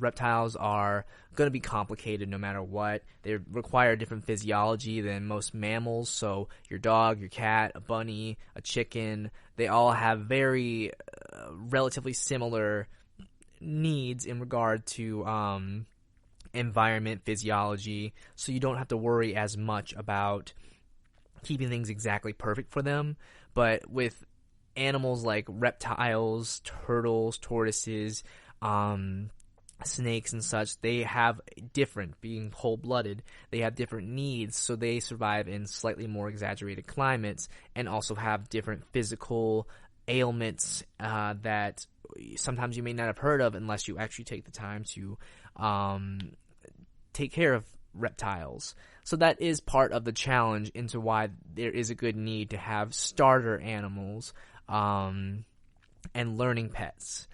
are going to be complicated no matter what. They require a different physiology than most mammals. So your dog, your cat, a bunny, a chicken, they all have very relatively similar needs in regard to environment, physiology. So you don't have to worry as much about keeping things exactly perfect for them. But with animals like reptiles, turtles, tortoises, snakes and such, they have different, being cold-blooded, they have different needs, so they survive in slightly more exaggerated climates and also have different physical ailments that sometimes you may not have heard of unless you actually take the time to take care of reptiles. So that is part of the challenge into why there is a good need to have starter animals and learning pets.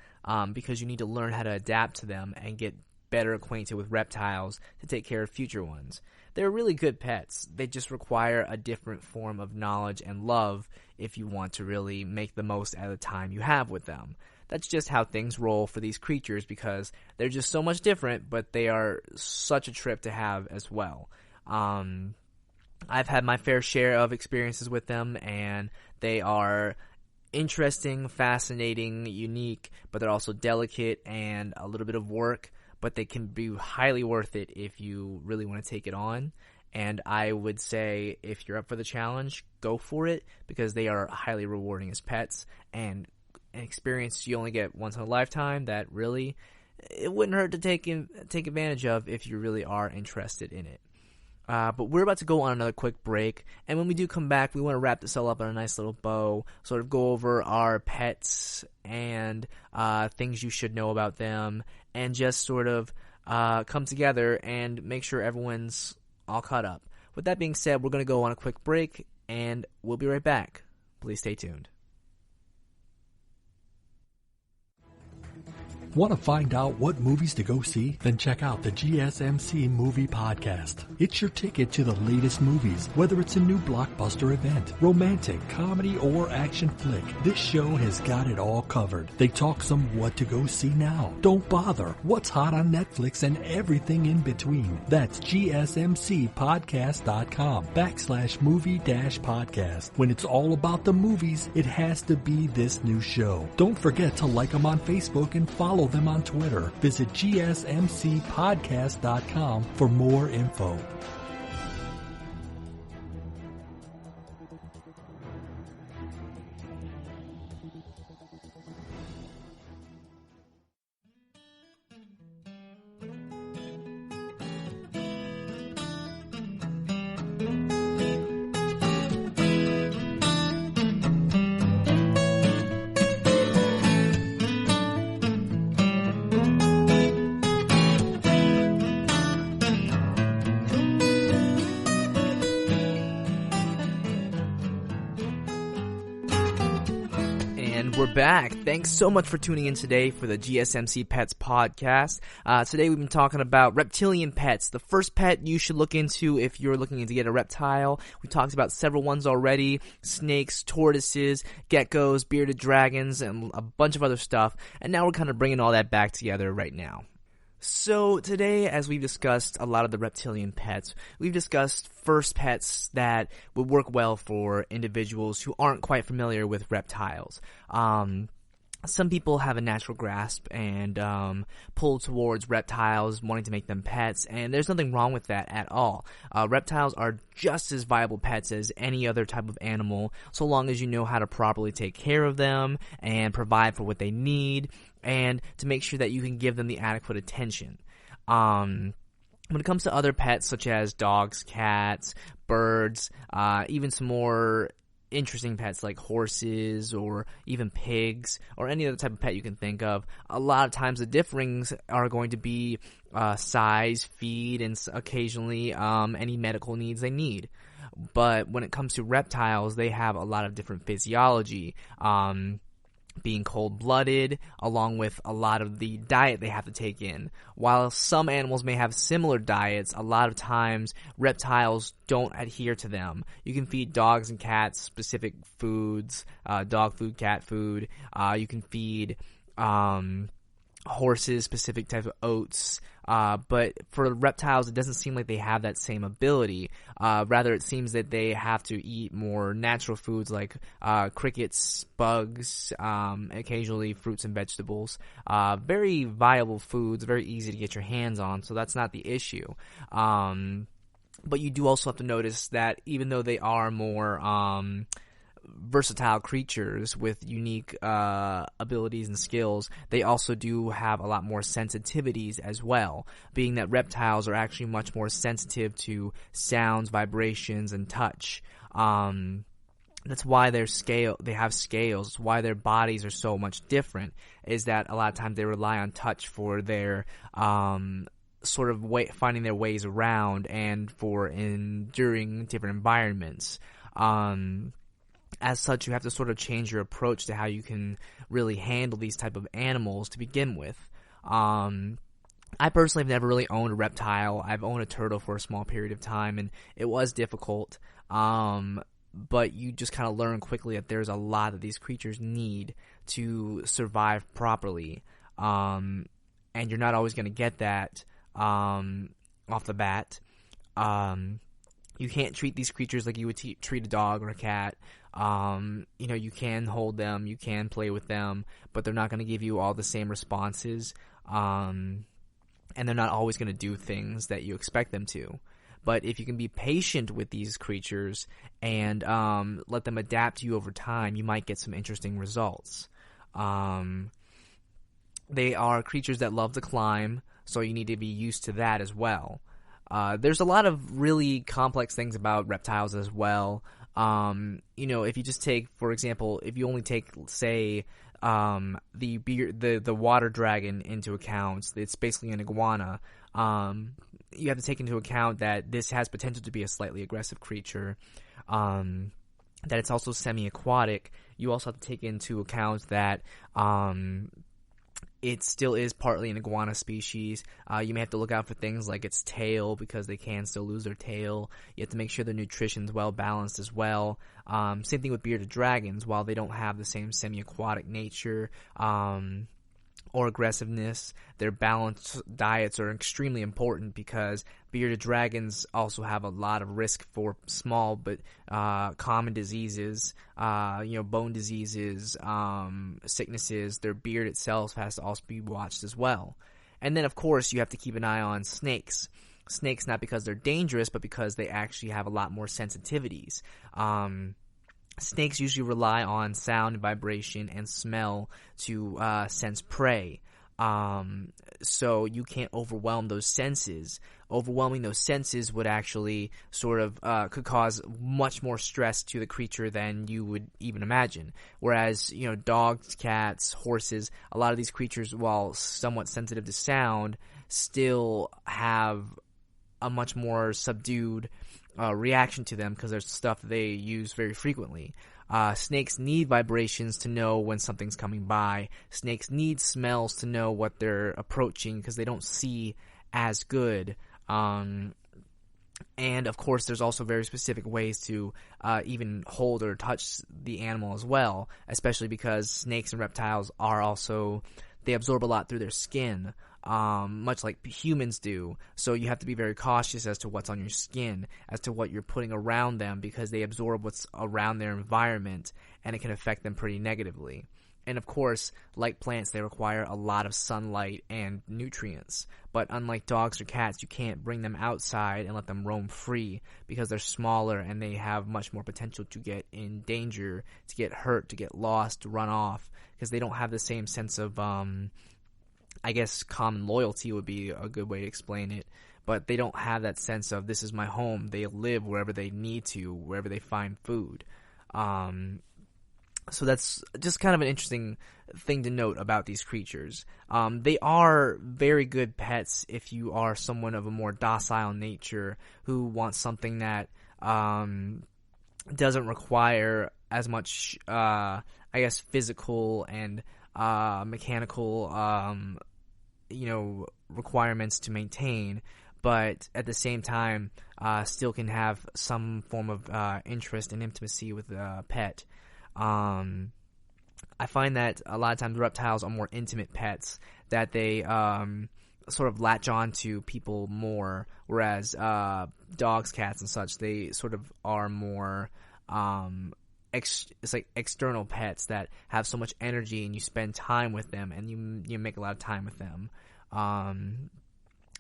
Because you need to learn how to adapt to them and get better acquainted with reptiles to take care of future ones. They're really good pets. They just require a different form of knowledge and love if you want to really make the most out of the time you have with them. That's just how things roll for these creatures because they're just so much different, but they are such a trip to have as well. I've had my fair share of experiences with them, and they are interesting, fascinating, unique, but they're also delicate and a little bit of work, but they can be highly worth it if you really want to take it on. And I would say if you're up for the challenge, go for it because they are highly rewarding as pets and an experience you only get once in a lifetime that really it wouldn't hurt to take advantage of if you really are interested in it. But we're about to go on another quick break, and when we do come back, we want to wrap this all up on a nice little bow, sort of go over our pets and things you should know about them, and just sort of come together and make sure everyone's all caught up. With that being said, we're going to go on a quick break, and we'll be right back. Please stay tuned. Want to find out what movies to go see? Then check out the GSMC Movie Podcast. It's your ticket to the latest movies, whether it's a new blockbuster event, romantic, comedy, or action flick. This show has got it all covered. They talk some what to go see now. Don't bother. What's hot on Netflix and everything in between. That's GSMCpodcast.com/movie-podcast. When it's all about the movies, it has to be this new show. Don't forget to like them on Facebook and follow them on Twitter. Visit GSMCpodcast.com for more info. We're back. Thanks so much for tuning in today for the GSMC Pets podcast. Today we've been talking about reptilian pets, the first pet you should look into if you're looking to get a reptile. We talked about several ones already: snakes, tortoises, geckos, bearded dragons, and a bunch of other stuff. And now we're kind of bringing all that back together right now. So today, as we've discussed a lot of the reptilian pets, we've discussed first pets that would work well for individuals who aren't quite familiar with reptiles. Some people have a natural grasp and pull towards reptiles, wanting to make them pets, and there's nothing wrong with that at all. Reptiles are just as viable pets as any other type of animal, so long as you know how to properly take care of them and provide for what they need, and to make sure that you can give them the adequate attention. When it comes to other pets such as dogs, cats, birds, even some more interesting pets like horses or even pigs or any other type of pet you can think of, a lot of times the differings are going to be size, feed, and occasionally any medical needs they need. But when it comes to reptiles, they have a lot of different physiology. being cold-blooded, along with a lot of the diet they have to take in. While some animals may have similar diets, a lot of times reptiles don't adhere to them. You can feed dogs and cats specific foods, dog food, cat food. You can feed horses specific types of oats, but for reptiles it doesn't seem like they have that same ability. Rather, it seems that they have to eat more natural foods like crickets, bugs, occasionally fruits and vegetables. Very viable foods, very easy to get your hands on, so that's not the issue. But you do also have to notice that even though they are more versatile creatures with unique abilities and skills, they also do have a lot more sensitivities as well, being that reptiles are actually much more sensitive to sounds, vibrations, and touch. That's why they have scales. It's why their bodies are so much different, is that a lot of times they rely on touch for their sort of finding their ways around and for enduring different environments. As such, you have to sort of change your approach to how you can really handle these type of animals to begin with. I personally have never really owned a reptile. I've owned a turtle for a small period of time, and it was difficult. But you just kind of learn quickly that there's a lot that these creatures need to survive properly. And you're not always going to get that off the bat. You can't treat these creatures like you would treat a dog or a cat. You can hold them, you can play with them, but they're not going to give you all the same responses. And they're not always going to do things that you expect them to. But if you can be patient with these creatures and let them adapt to you over time, you might get some interesting results. They are creatures that love to climb, so you need to be used to that as well. There's a lot of really complex things about reptiles as well. If you just take, for example, if you only take, say, the water dragon into account, it's basically an iguana. You have to take into account that this has potential to be a slightly aggressive creature, that it's also semi-aquatic. You also have to take into account that it still is partly an iguana species. You may have to look out for things like its tail, because they can still lose their tail. You have to make sure their nutrition's well balanced as well. Same thing with bearded dragons. While they don't have the same semi-aquatic nature or aggressiveness, their balanced diets are extremely important, because bearded dragons also have a lot of risk for small but common diseases, bone diseases, sicknesses. Their beard itself has to also be watched as well. And then, of course, you have to keep an eye on snakes. Snakes, not because they're dangerous, but because they actually have a lot more sensitivities. Snakes usually rely on sound, vibration, and smell to sense prey. So you can't overwhelm those senses. Overwhelming those senses would actually sort of could cause much more stress to the creature than you would even imagine. Whereas, dogs, cats, horses, a lot of these creatures, while somewhat sensitive to sound, still have a much more subdued reaction to them, because there's stuff they use very frequently. Snakes need vibrations to know when something's coming by. Snakes need smells to know what they're approaching, because they don't see as good. And of course, there's also very specific ways to even hold or touch the animal as well, especially because snakes and reptiles are also, they absorb a lot through their skin. Much like humans do. So you have to be very cautious as to what's on your skin, as to what you're putting around them, because they absorb what's around their environment, and it can affect them pretty negatively. And of course, like plants, they require a lot of sunlight and nutrients. But unlike dogs or cats, you can't bring them outside and let them roam free, because they're smaller and they have much more potential to get in danger, to get hurt, to get lost, to run off, because they don't have the same sense of I guess common loyalty would be a good way to explain it, but they don't have that sense of, this is my home. They live wherever they need to, wherever they find food. So that's just kind of an interesting thing to note about these creatures. They are very good pets if you are someone of a more docile nature who wants something that doesn't require as much physical and mechanical requirements to maintain, but at the same time still can have some form of interest and intimacy with a pet. I find that a lot of times reptiles are more intimate pets, that they sort of latch on to people more, whereas dogs, cats, and such, they sort of are more it's like external pets that have so much energy, and you spend time with them, and you make a lot of time with them.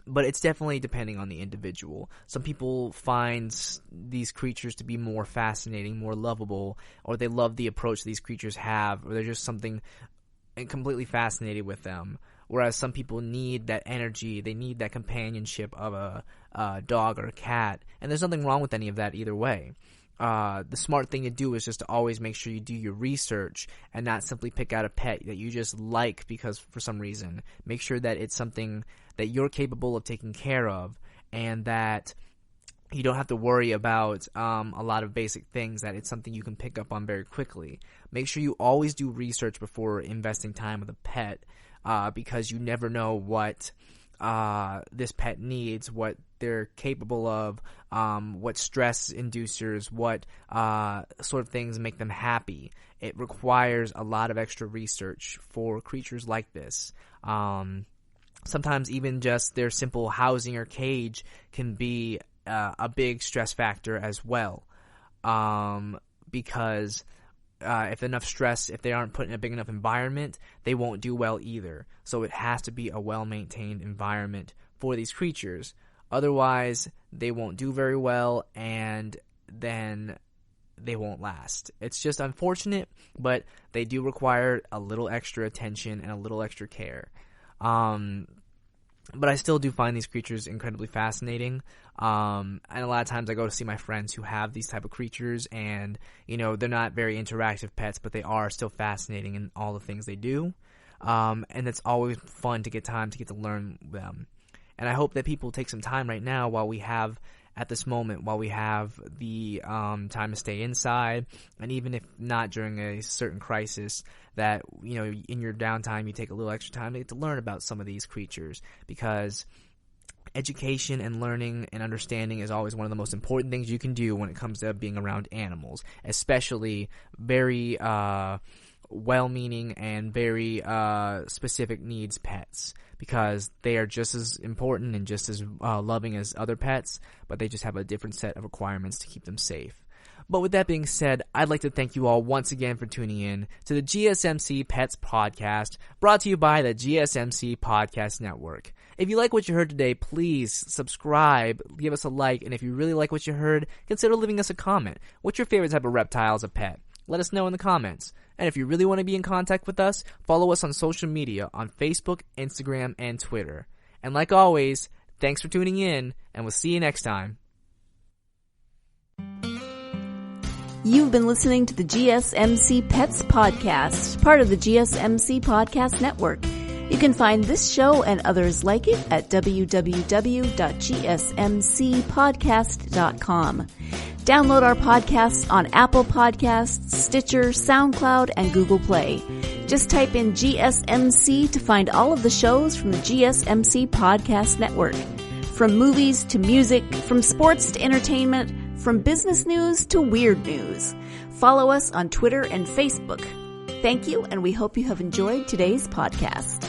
But it's definitely depending on the individual. Some people find these creatures to be more fascinating, more lovable, or they love the approach these creatures have, or there's just something completely fascinated with them. Whereas some people need that energy, they need that companionship of a dog or a cat, and there's nothing wrong with any of that either way. The smart thing to do is just to always make sure you do your research and not simply pick out a pet that you just like because for some reason. Make sure that it's something that you're capable of taking care of, and that you don't have to worry about a lot of basic things, that it's something you can pick up on very quickly. Make sure you always do research before investing time with a pet, because you never know what this pet needs, what they're capable of, what stress inducers, what sort of things make them happy. It requires a lot of extra research for creatures like this. Sometimes even just their simple housing or cage can be a big stress factor as well, because if they aren't put in a big enough environment, they won't do well either. So it has to be a well-maintained environment for these creatures. Otherwise, they won't do very well, and then they won't last. It's just unfortunate, but they do require a little extra attention and a little extra care. But I still do find these creatures incredibly fascinating. And a lot of times I go to see my friends who have these type of creatures, and, they're not very interactive pets, but they are still fascinating in all the things they do. And it's always fun to get to learn them. And I hope that people take some time right now while we have the time to stay inside, and even if not during a certain crisis, that, in your downtime you take a little extra time to get to learn about some of these creatures, because education and learning and understanding is always one of the most important things you can do when it comes to being around animals, especially very well-meaning and very specific needs pets, because they are just as important and just as loving as other pets, but they just have a different set of requirements to keep them safe. But with that being said, I'd like to thank you all once again for tuning in to the GSMC Pets Podcast, brought to you by the GSMC Podcast Network. If you like what you heard today, please subscribe, give us a like, and if you really like what you heard, consider leaving us a comment. What's your favorite type of reptile as a pet? Let us know in the comments. And if you really want to be in contact with us, follow us on social media on Facebook, Instagram, and Twitter. And like always, thanks for tuning in, and we'll see you next time. You've been listening to the GSMC Pets Podcast, part of the GSMC Podcast Network. You can find this show and others like it at www.gsmcpodcast.com. Download our podcasts on Apple Podcasts, Stitcher, SoundCloud, and Google Play. Just type in GSMC to find all of the shows from the GSMC Podcast Network. From movies to music, from sports to entertainment, from business news to weird news. Follow us on Twitter and Facebook. Thank you, and we hope you have enjoyed today's podcast.